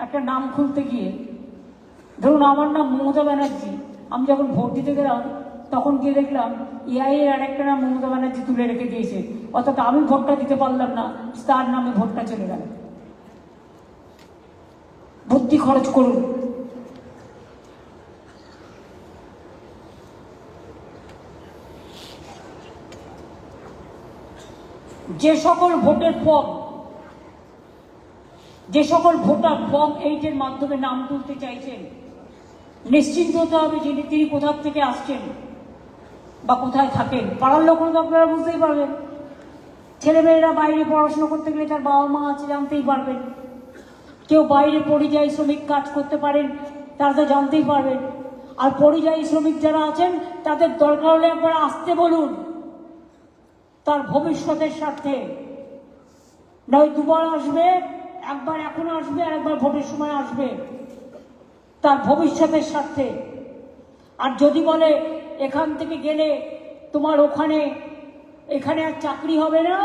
একটা নাম খুলতে গিয়ে, ধরুন আমার নাম মমতা ব্যানার্জি, আমি যখন ভোট দিতে গেলাম তখন গিয়ে দেখলাম এআই এর আরেকটা নাম মমতা ব্যানার্জি তুলে রেখে দিয়েছে, অর্থাৎ আমি ভোটটা দিতে পারলাম না, তার নামে ভোটটা চলে গেল। বুদ্ধি খরচ করুন। যে সকল ভোটের ফর্ম, যে সকল ভোটার ফর্ম 8-এর মাধ্যমে নাম তুলতে চাইছেন, নিশ্চিন্ত হতে হবে যে তিনি কোথা থেকে আসছেন বা কোথায় থাকেন। পাড়ার লোক তো আপনারা বুঝতেই পারবেন, ছেলেমেয়েরা বাইরে পড়াশোনা করতে গেলে তার বাবা মা আছে জানতেই পারবেন। কেউ বাইরে পরিযায়ী শ্রমিক কাজ করতে পারেন, তারা তো জানতেই পারবেন। আর পরিযায়ী শ্রমিক যারা আছেন তাদের দরকার হলে একবার আসতে বলুন, তার ভবিষ্যতের স্বার্থে। নয় দুবার আসবে, একবার এখন আসবে আর একবার ভোটের সময় আসবে, তার ভবিষ্যতের স্বার্থে। আর যদি বলে এখান থেকে গেলে তোমার এখানে আর চাকরি হবে না,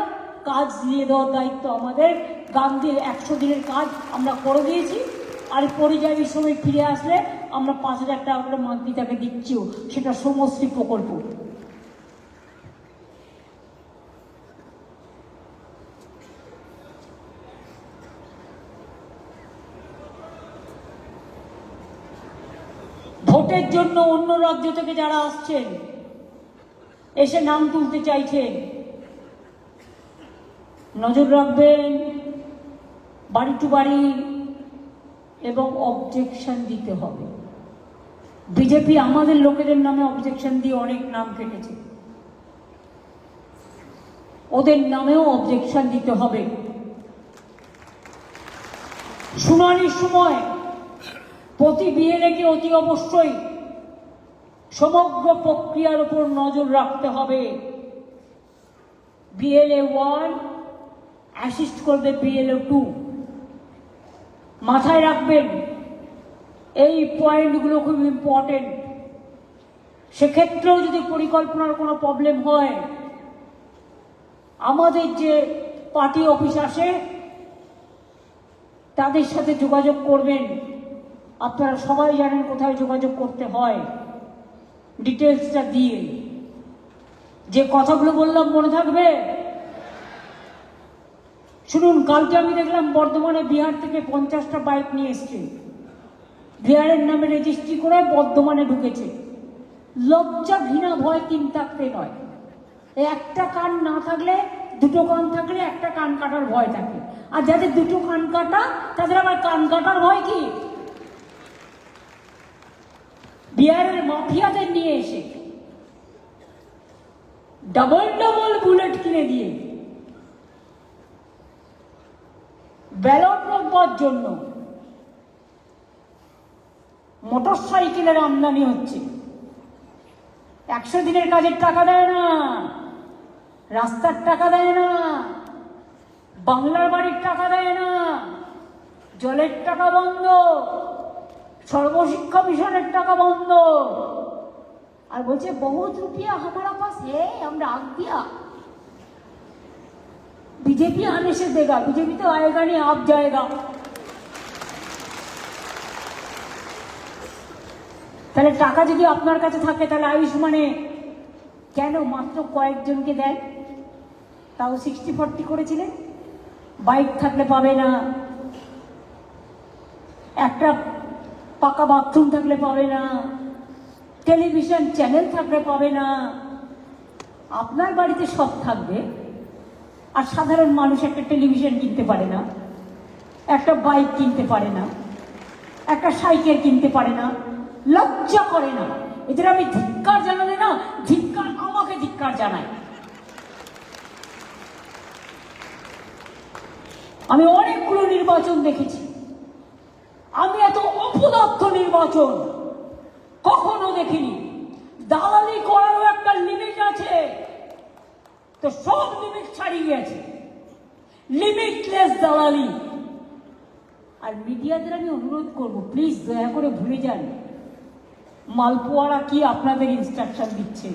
কাজ দিয়ে দেওয়ার দায়িত্ব আমাদের। গান্ধীর 100 দিনের কাজ আমরা করে দিয়েছি, আর পরিযায়ী শ্রমিক ফিরে আসলে আমরা 5,000 টাকা করে মান্থলি তাকে দিচ্ছিও, সেটা শ্রমশ্রী প্রকল্প। ভোটের জন্য অন্য রাজ্য থেকে যারা আসছেন, এসে নাম তুলতে চাইছেন, নজর রাখবেন বাড়ি টু বাড়ি, এবং অবজেকশন দিতে হবে। বিজেপি আমাদের লোকেদের নামে অবজেকশন দিয়ে অনেক নাম কেটেছে, ওদের নামেও অবজেকশন দিতে হবে। শুনানির সময় প্রতি বিএলএকে অতি অবশ্যই সমগ্র প্রক্রিয়ার উপর নজর রাখতে হবে। বিএলএ 1 অ্যাসিস্ট করবে বিএলএ 2। মাথায় রাখবেন এই পয়েন্টগুলো খুব ইম্পর্টেন্ট। সেক্ষেত্রেও যদি পরিকল্পনার কোনো প্রবলেম হয়, আমাদের যে পার্টি অফিস আসে তাদের সাথে যোগাযোগ করবেন। আপনারা সবাই জানেন কোথায় যোগাযোগ করতে হয়, ডিটেলসটা দিয়ে। যে কথাগুলো বললাম মনে থাকবে? শুনুন, কালকে আমি দেখলাম বর্ধমানে বিহার থেকে 50টা বাইক নিয়ে এসছে, বিহারের নামে রেজিস্ট্রি করে বর্ধমানে ঢুকেছে। লজ্জা ঘৃণা ভয় 3 থাকতে নয়। একটা কান না থাকলে, 2টো কান থাকলে একটা কান কাটার ভয় থাকে। আর যাদের 2টো কান কাটা তাদের আবার কান কাটার ভয় কি? বিহারের মাফিয়াদের নিয়ে এসে ডবল বুলেট কিনে দিয়ে ব্যালট রোববার জন্য মোটরসাইকেলের আমদানি হচ্ছে। 100 দিনের কাজের টাকা দেয় না, রাস্তার টাকা দেয় না, বাংলার বাড়ির টাকা দেয় না, জলের টাকা বন্ধ, সর্বশিক্ষা মিশনের টাকা বন্ধ। আর বলছে বহুত রুপিয়া हमारा पास है, আমরা आग दिया। बीजेपी आने से देगा, बीजेपी तो आएगा नहीं, आप जाएगा। তাহলে টাকা যদি আপনার কাছে থাকে, তাহলে আয়ুষ্মানে কেন মাত্র কয়েকজনকে দেন? তাও 60-40 করেছিলেন। বাইক থাকলে পাবে না, একটা পাকা বাথরুম থাকলে পাবে না, টেলিভিশন চ্যানেল থাকলে পাবে না। আপনার বাড়িতে সব থাকবে, আর সাধারণ মানুষ একটা টেলিভিশন কিনতে পারে না, একটা বাইক কিনতে পারে না, একটা সাইকেল কিনতে পারে না, লজ্জা করে না। এদের আমি ধিক্কার জানালে না, ধিক্কার আমাকে ধিক্কার জানায়। আমি অনেকগুলো নির্বাচন দেখেছি, আমি এত অপদার্থ নির্বাচন কখনো দেখিনি। দালালি করারও একটা লিমিট আছে, তো সব লিমিট ছাড়িয়ে গেছে, লিমিটলেস দালালি। আর মিডিয়াদের আমি অনুরোধ করব, প্লিজ দয়া করে ভুলে যান মালপোয়ারা কি আপনাদের ইনস্ট্রাকশন দিচ্ছে।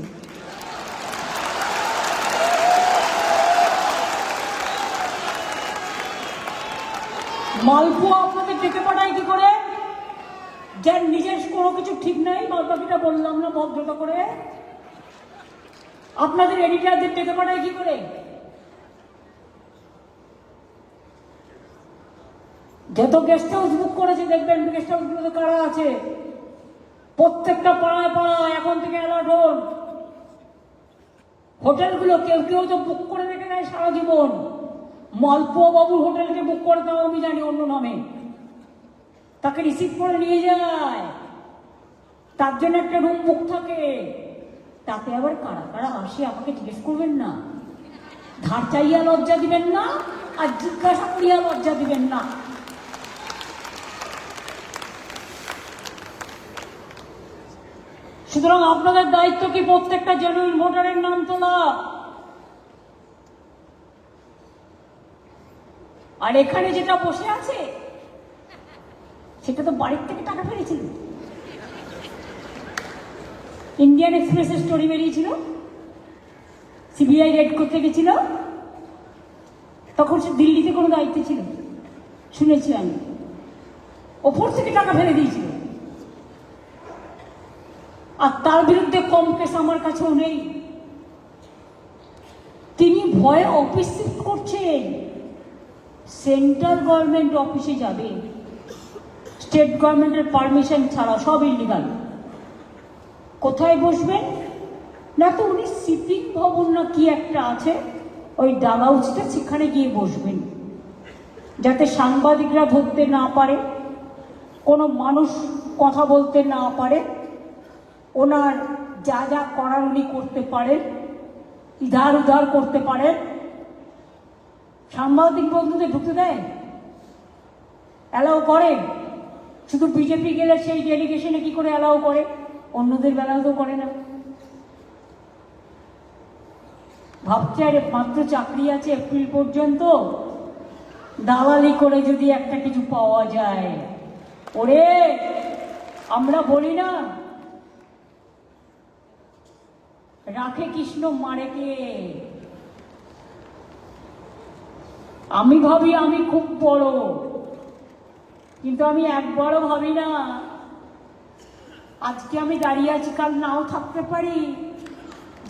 মালপোয়া আপনাদের ডেকে পাঠায় কি করে? যার নিজের কোনো কিছু ঠিক নাই, বাদবাকিটা বললাম না ভদ্রতা করে, আপনাদের এডিটারদের ডেকে পাঠায় কি করে? যত গেস্ট হাউস বুক করেছে দেখবেন গেস্ট হাউস গুলোতে কারা আছে, প্রত্যেকটা পাড়ায় পাড়ায় এখন থেকে অ্যালার্ট হন। হোটেলগুলো কেউ কেউ তো বুক করে রেখে দেয় সারা জীবন। মালপোয়া বাবুর হোটেলকে বুক করে দাও আমি জানি অন্য নামে, তাকে রিসিভ করে নিয়ে যায়, তার জন্য একটা রুম বুক থাকে। তাতে আবার কারা কারা আসে আমাকে জিজ্ঞেস করবেন না, ধার চাইয়া লজ্জা দিবেন না, আর জিজ্ঞাসা করিয়া লজ্জা দিবেন না। সুতরাং আপনাদের দায়িত্ব কি প্রত্যেকটা জেনুইন ভোটারের নাম তোলা। আর এখানে যেটা বসে আছে সেটা তো বাড়ির থেকে টাকা ফেলেছিল। ইন্ডিয়ান এক্সপ্রেসের স্টোরি বেরিয়েছিল, সিবিআই রেড করতে গেছিল, তখন সে দিল্লিতে কোনো দায়িত্ব ছিল শুনেছি আমি, ওপর থেকে টাকা ফেলে দিয়েছিল। আর তার বিরুদ্ধে কম কেস আমার কাছেও নেই। তিনি ভয়ে অফিস শিফট করছেন, সেন্ট্রাল গভর্নমেন্ট অফিসে যাবে স্টেট গভর্নমেন্টের পারমিশন ছাড়া, সব ইলিগাল। কোথায় বসবেন না, তো উনি সিপিং ভবন না কি একটা আছে ওই ডাগাউচটা, সেখানে গিয়ে বসবেন যাতে সাংবাদিকরা ধরতে না পারে, কোনো মানুষ কথা বলতে না পারে, ওনার যা যা করার উনি করতে পারেন, ইধার উধার করতে পারেন। সাংবাদিক বন্ধুদের ঢুকতে দেয়, অ্যালাউ করে? শুধু বিজেপি গেলে সেই ডেলিগেশনে কি করে অ্যালাউ করে, অন্যদের বেলাও তো করে না। ভাবছে আরে মাত্র চাকরি আছে এপ্রিল পর্যন্ত, দালালি করে যদি একটা কিছু পাওয়া যায়। ওরে আমরা বলি না রাখে কৃষ্ণ মারে কে, আমি ভাবি আমি খুব বড়, কিন্তু আমি একবারও ভাবি না আজকে আমি দাঁড়িয়ে আছি কাল নাও থাকতে পারি,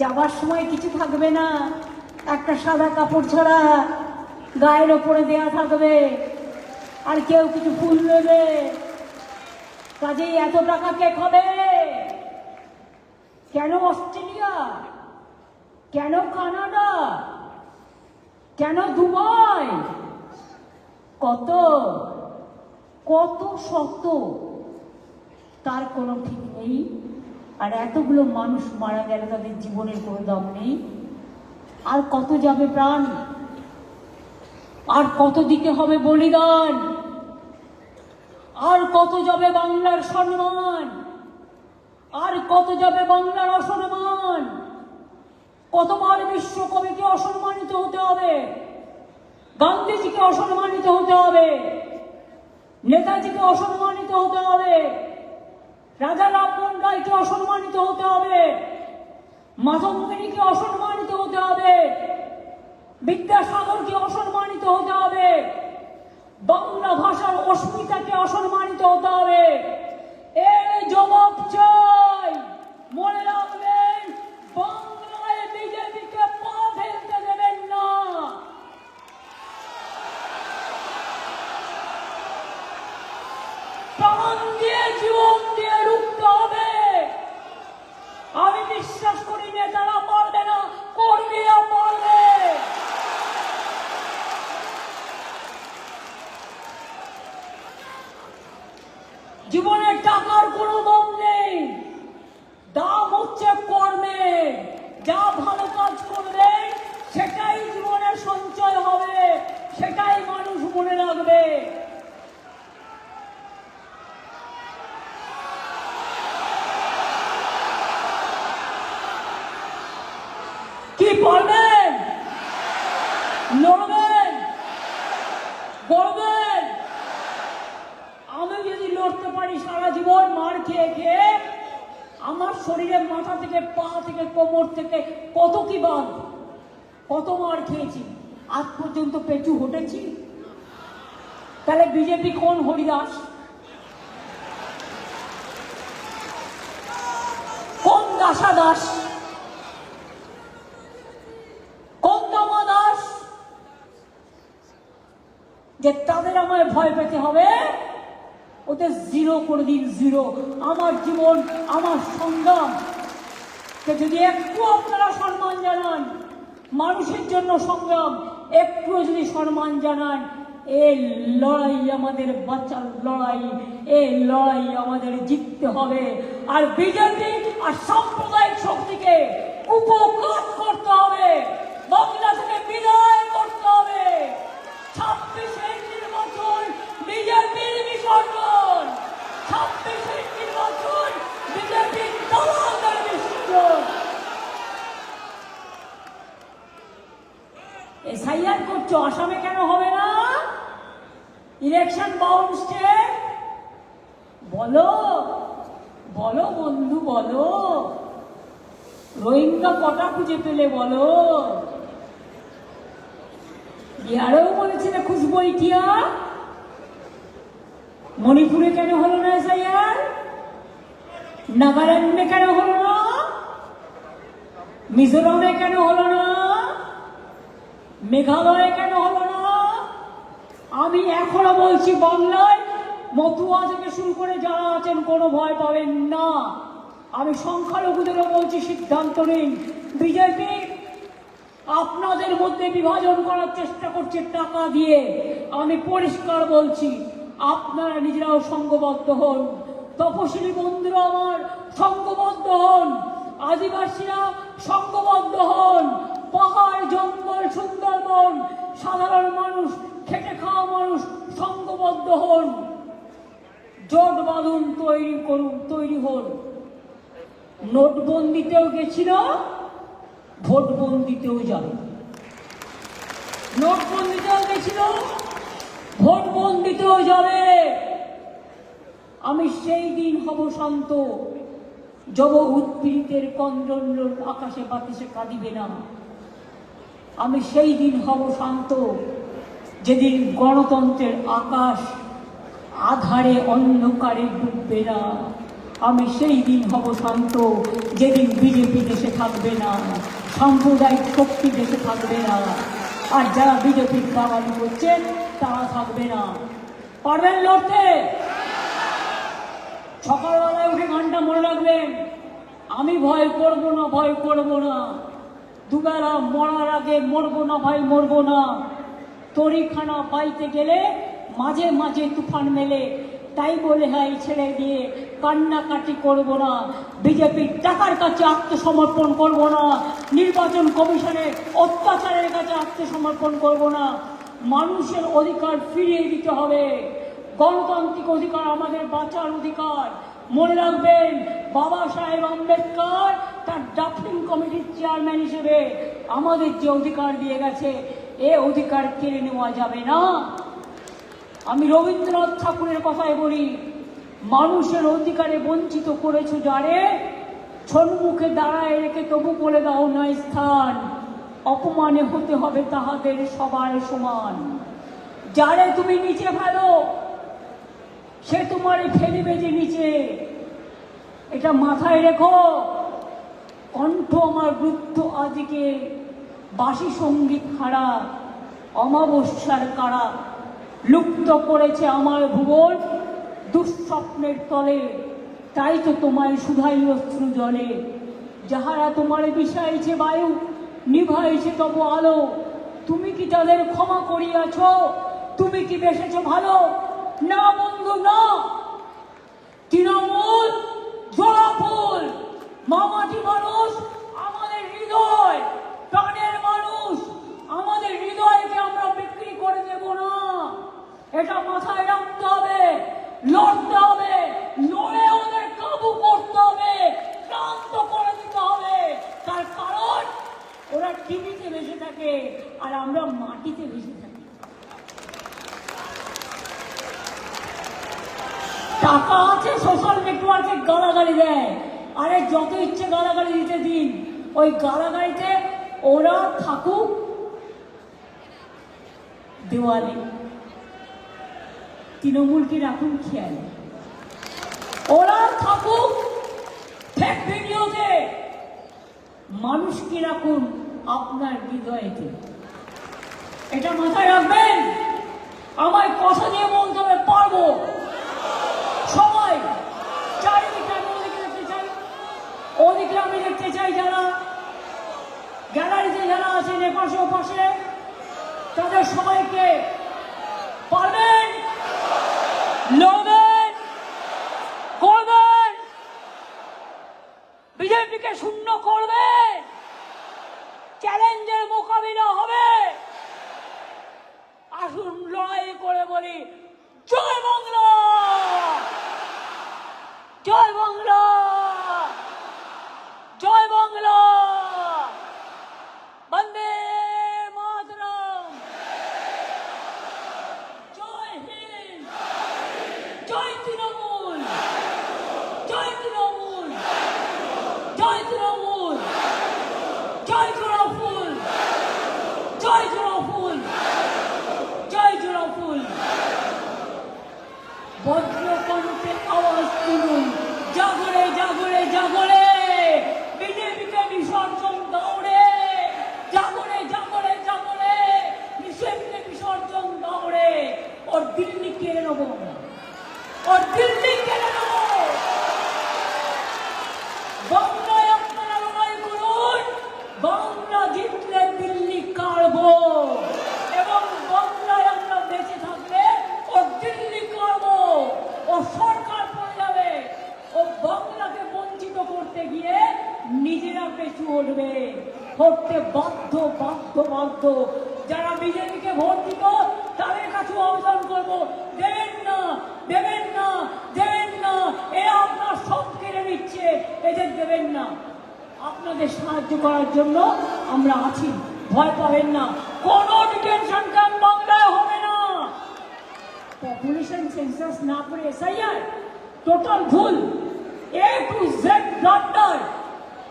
যাবার সময় কিছু থাকবে না, একটা সাদা কাপড় ছাড়া গায়ের ওপরে দেয়া থাকবে, আর কেউ কিছু ফুল নেবে। কাজেই এত টাকা কে খাবে? কেন অস্ট্রেলিয়া, কেন কানাডা, কেন দুবাই? কত কত শত, তার কোনো ঠিক নেই। আর এতগুলো মানুষ মারা গেল, তাদের জীবনের কোনো দাম নেই। আর কত যাবে প্রাণ, আর কত দিতে হবে বলিদান, আর কত যাবে বাংলার সম্মান, আর কত যাবে বাংলার অসম্মান। কতবার বিশ্বকবিকে অসম্মানিত হতে হবে, গান্ধীজিকে অসম্মানিত হতে হবে, নেতাজিকে অসম্মানিত হতে হবে, রাজা রামমোহন রায়কে অসম্মানিত হতে হবে, মাধবমণিকে অসম্মানিত হতে হবে, বিদ্যাসাগরকে অসম্মানিত হতে হবে, বাংলা ভাষার অস্মিতাকে অসম্মানিত হতে হবে। এর জবাব চাই। মনে রাখবেন, বাংলায় বিজেপিকে পা ফেলতে দেবেন না। প্রাণ দিয়ে জীবন দিয়ে রুখতে হবে। আমি বিশ্বাস করি নেতারা পারবে না, কর্মীরা পারবে। জীবনের টাকার কোনো দাম নেই, দাম হচ্ছে কর্মে। যা ভালো কাজ করবেন সেটাই জীবনের সঞ্চয় হবে, সেটাই মানুষ মনে রাখবে। কি পারবেন? লড়বেন, গড়বেন। আমি যদি লড়তে পারি সারা জীবন মার খেয়ে খেয়ে, আমার শরীরের মাথা থেকে পা থেকে কোমর থেকে কত কি বাদ, কত মার খেয়েছি, আজ পর্যন্ত পেঁচু হটেছি। তাহলে বিজেপি কোন হরিদাস, কোন দাসা দাস? যে তাদের আমায় ভয় পেতে হবে, ওদের জিরো করে দিন, জিরো। আমার জীবন, আমার সংগ্রাম যদি একটু আপনারা সম্মান জানান, মানুষের জন্য সংগ্রাম একটু যদি সম্মান জানান, এই লড়াই আমাদের বাঁচার লড়াই, এই লড়াই আমাদের জিততে হবে। আর বিজেপি আর সাম্প্রদায়িক শক্তিকে উপকার করতে হবে, বাংলা থেকে বিদায় করতে হবে। 26-এর নির্বাচন বিজেপির বিসর্জন, 26-এর নির্বাচন বিজেপির দলালের বিসর্জন। এসআইআর করছো, আসামে কেন হবে না? ইলেকশন বাউন্ড স্টেট, বলো বলো বন্ধু, বলো। রোহিঙ্গা কটা খুঁজে পেলে বলো? বিহারেও বলেছিল খুশবু ইটিয়া, মণিপুরে কেন হলো না এসআইআর? নাগাল্যান্ডে কেন হলো না? মিজোরামে কেন হলো না? মেঘালয়ে কেন হলো না? আমি এখনো বলছি, বাংলায় মতুয়া থেকে শুরু করে যারা আছেন কোনো ভয় পাবেন না। আমি সংখ্যালঘুদেরও বলছি, সিদ্ধান্ত নিন। বিজেপি আপনাদের মধ্যে বিভাজন করার চেষ্টা করছে টাকা দিয়ে। আমি পরিষ্কার বলছি, আপনারা নিজেরাও সংঘবদ্ধ হন। তপশিলি বন্ধুরা আমার সংঘবদ্ধ হন, আদিবাসীরা সংঘবদ্ধ হন, পাহাড় জঙ্গল সুন্দরবন সাধারণ মানুষ, খেটে খাওয়া মানুষ সংঘবদ্ধ হন। জোট বাঁধুন, তৈরি করুন, তৈরি হন। নোটবন্দিতেও গেছিল, ভোটবন্দিতেও যাবে। নোটবন্দিতেও গেছিল, ভোটবন্দিতেও যাবে। আমি সেই দিন হব শান্ত, যব উৎপীড়িতের কন্দন আকাশে বাতাসে কাঁদিবে না। আমি সেই দিন হব শান্ত, যেদিন গণতন্ত্রের আকাশ আধারে অন্ধকারে ডুববে না। আমি সেই দিন হব শান্ত, যেদিন বিজেপি দেশে থাকবে না, সাম্প্রদায়িক শক্তি দেশে থাকবে না, আর যারা বিজেপির দালালি করছে তারা থাকবে না। পারবেন লড়তে? সকালবেলায় উঠে গানটা মনে রাখবেন, আমি ভয় করবো না, ভয় করবো না। দুবেলা মরার আগে মরবো না ভাই, মরবো না। তরিখানা পাইতে গেলে মাঝে মাঝে তুফান মেলে, তাই বলে হাই ছেড়ে দিয়ে কান্নাকাটি করব না। বিজেপির টাকার কাছে আত্মসমর্পণ করব না, নির্বাচন কমিশনের অত্যাচারের কাছে আত্মসমর্পণ করব না। মানুষের অধিকার ফিরিয়ে দিতে হবে। গণতান্ত্রিক অধিকার আমাদের বাঁচার অধিকার। মনে রাখবেন, বাবা সাহেব আম্বেদকর তার ড্রাফটিং কমিটির চেয়ারম্যান হিসেবে আমাদের যে অধিকার দিয়ে গেছে, এ অধিকার কেড়ে নেওয়া যাবে না। আমি রবীন্দ্রনাথ ঠাকুরের কথাই বলি, মানুষের অধিকারে বঞ্চিত করেছো যারে, সম্মুখে দাঁড়ায় রেখে তবু বলে দাও না স্থান। অপমানে হতে হবে তাহাদের সবার সমান। যারে তুমি নিচে ফেলো, সে তোমার ফেলিবে যে নিচে। এটা মাথায় রেখো। কণ্ঠ আমার বৃদ্ধ আজকে বাসি সঙ্গীত হারা, অমাবস্যার কারা লুপ্ত করেছে আমার ভুবন দুঃস্বপ্নের তলে। তাই তো তোমায় শুধাই অশ্রু জলে। যাহারা তোমার বিষাইছে বায়ু, নিভাইছে তবু আলো, তুমি কি তাদের ক্ষমা করিয়াছ? তুমি কি বেসেছ ভালো? না বন্ধু না। তৃণমূল জোড়া ফুল, মামাটি মানুষ আমাদের হৃদয়, প্রাণের মানুষ আমাদের হৃদয়কে আমরা বিক্রি করে দেব না। এটা মাথায় রাখতে হবে। লড়তে হবে, লড়ে ওদের কাবু করতে হবে, ক্লান্ত করে দিতে হবে। তার কারণ ওরা টিভিতে বেঁচে থাকে আর আমরা মাটিতে বেঁচে থাকি। টাকা আছে, সোশ্যাল নেটওয়ার্কে গালাগালি দেয়। আরে যত ইচ্ছে গালাগালি দিতে দিন, ওই গালাগালিতে ওরা থাকুক দেওয়ালে, তৃণমূলকে রাখুন খেয়ালে। ওরা থাকুক ফেক ভিডিওতে, মানুষকে রাখুন আপনার হৃদয়েতে। এটা মাথায় রাখবেন। আমায় কথা দিয়ে বলতে হবে পারবো। সবাই চারিদিকে আমি ওদিকে দেখতে চাই, ওদিকে আমি দেখতে চাই যারা গ্যালারিতে যারা আছেন এপাশে ওপাশে, তাদের সবাইকে পারবেন, লড়বেন, করবেন, বিজেপিকে শূন্য করবে, চ্যালেঞ্জের মোকাবিলা হবে। আসুন লড়াই করে বলি জয় বাংলা, জয় বাংলা, জয় বাংলা, বন্দে মাতরম, জয় হিন্দ, জয় তৃণমূল, জয় তৃণমূল, জয় তৃণমূল, জয় জোড়াফুল, জয় জোড়াফুল, জয় জোড়াফুল। বজ্রকণ্ঠে আওয়াজ তুলুন, জাগরে জাগরে জাগরে, বিজেপিকে বিসর্জন দৌড়ে, জাগরে জাগরে জাগরে, বিজেপিকে বিসর্জন দৌড়ে। ওর দিল্লি কেড়ে নেবো আমরা, ওর দিল্লি কেড়ে নেবো। বাংলায় আপনারা লড়াই করুন, বাংলা জিতলে দিল্লি কাড়বো, এবং বাংলায় আমরা বেঁচে থাকলে ও দিল্লি কাড়বো। ও সরকার পড়ে যাবে, ও বাংলাকে বঞ্চিত করতে গিয়ে নিজেরা পেছু উঠবে, করতে বাধ্য বাধ্য বাধ্য। যারা বিজেপিকে ভোট দিত তাদের কাছে আবেদন করবো, দেবেন না, দেবেন না, দেবেন না, এরা আপনার সব কেড়ে নিচ্ছে, এদের দেবেন না। আপনাদের সাহায্য করার জন্য আমরা আছি, ভয় পাবেন না। কোন ডিটেনশন ক্যাম্প বাংলায় হবে না। পপুলেশন সেন্সাস না করে এসআইআর টোটাল ভুল, A to Z blunder,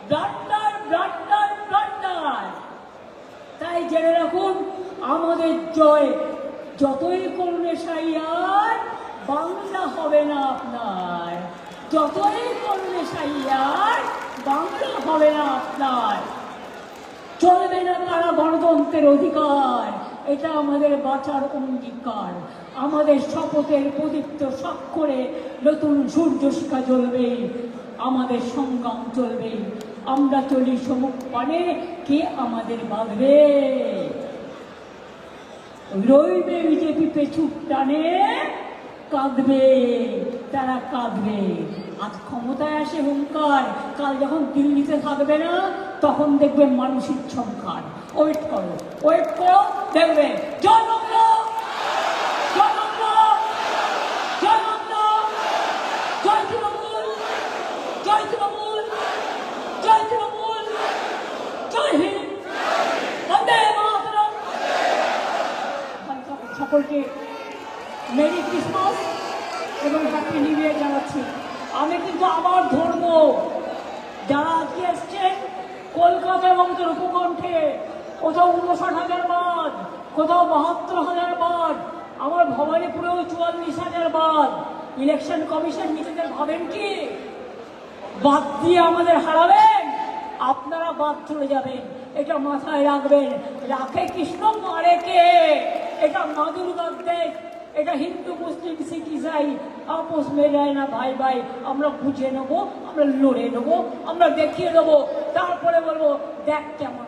blunder, blunder, blunder. তাই জেনে রাখুন, আমাদের জয়। যতই করুন এসআইআর, বাংলা হবে না আপনার। যতই করুন এসআইআর, বাংলা হবে না আপনার। চলবে না তারা গণতন্ত্রের অধিকার, এটা আমাদের বাঁচার অঙ্গীকার। আমাদের শপথের প্রদীপ্ত স্বাক্ষরে নতুন সূর্য শিখা জ্বলবে, আমাদের সংগ্রাম চলবে। আমরা চলি সমুখ পানে, কে আমাদের বাঁধবে? রইবে বিজেপি পেছু টানে, কাঁদবে, তারা কাঁদবে। আজ ক্ষমতায় আসে হুঙ্কার, কাল যখন দিল্লিতে থাকবে না তখন দেখবে মানুষের সংখ্যার। ওয়েট করো, ওয়েট করো, দেখবে। জয় বাংলা, জয় বাংলা, জয় বাংলা, জয় তৃণমূল, জয় তৃণমূল, জয় তৃণমূল, জয় হিন্দ, বন্দে মাতরম। সকলকে মেরি ক্রিসমাস এবং হ্যাপি নিউ ইয়ার জানাচ্ছি। আমি কিন্তু আবার ধরবো, যারা আজকে এসছেন কলকাতা এবং তার উপকণ্ঠে, কোথাও 59,000 বাদ, কোথাও 72,000 বাদ, আমার ভবানীপুরেও 44,000 বাদ। ইলেকশন কমিশন নিজেদের ভাবেন কি বাদ দিয়ে আমাদের হারাবেন? আপনারা বাদ চলে যাবেন, এটা মাথায় রাখবেন। রাখে কৃষ্ণ, মারে কে? এটা মা দুর্গার দেশ, এটা হিন্দু মুসলিম শিখ ইসাই আপোষ মেলায় না ভাই ভাই। আমরা বুঝে নেবো, আমরা লড়ে নেবো, আমরা দেখিয়ে দেবো, তারপরে বলবো দেখ কেমন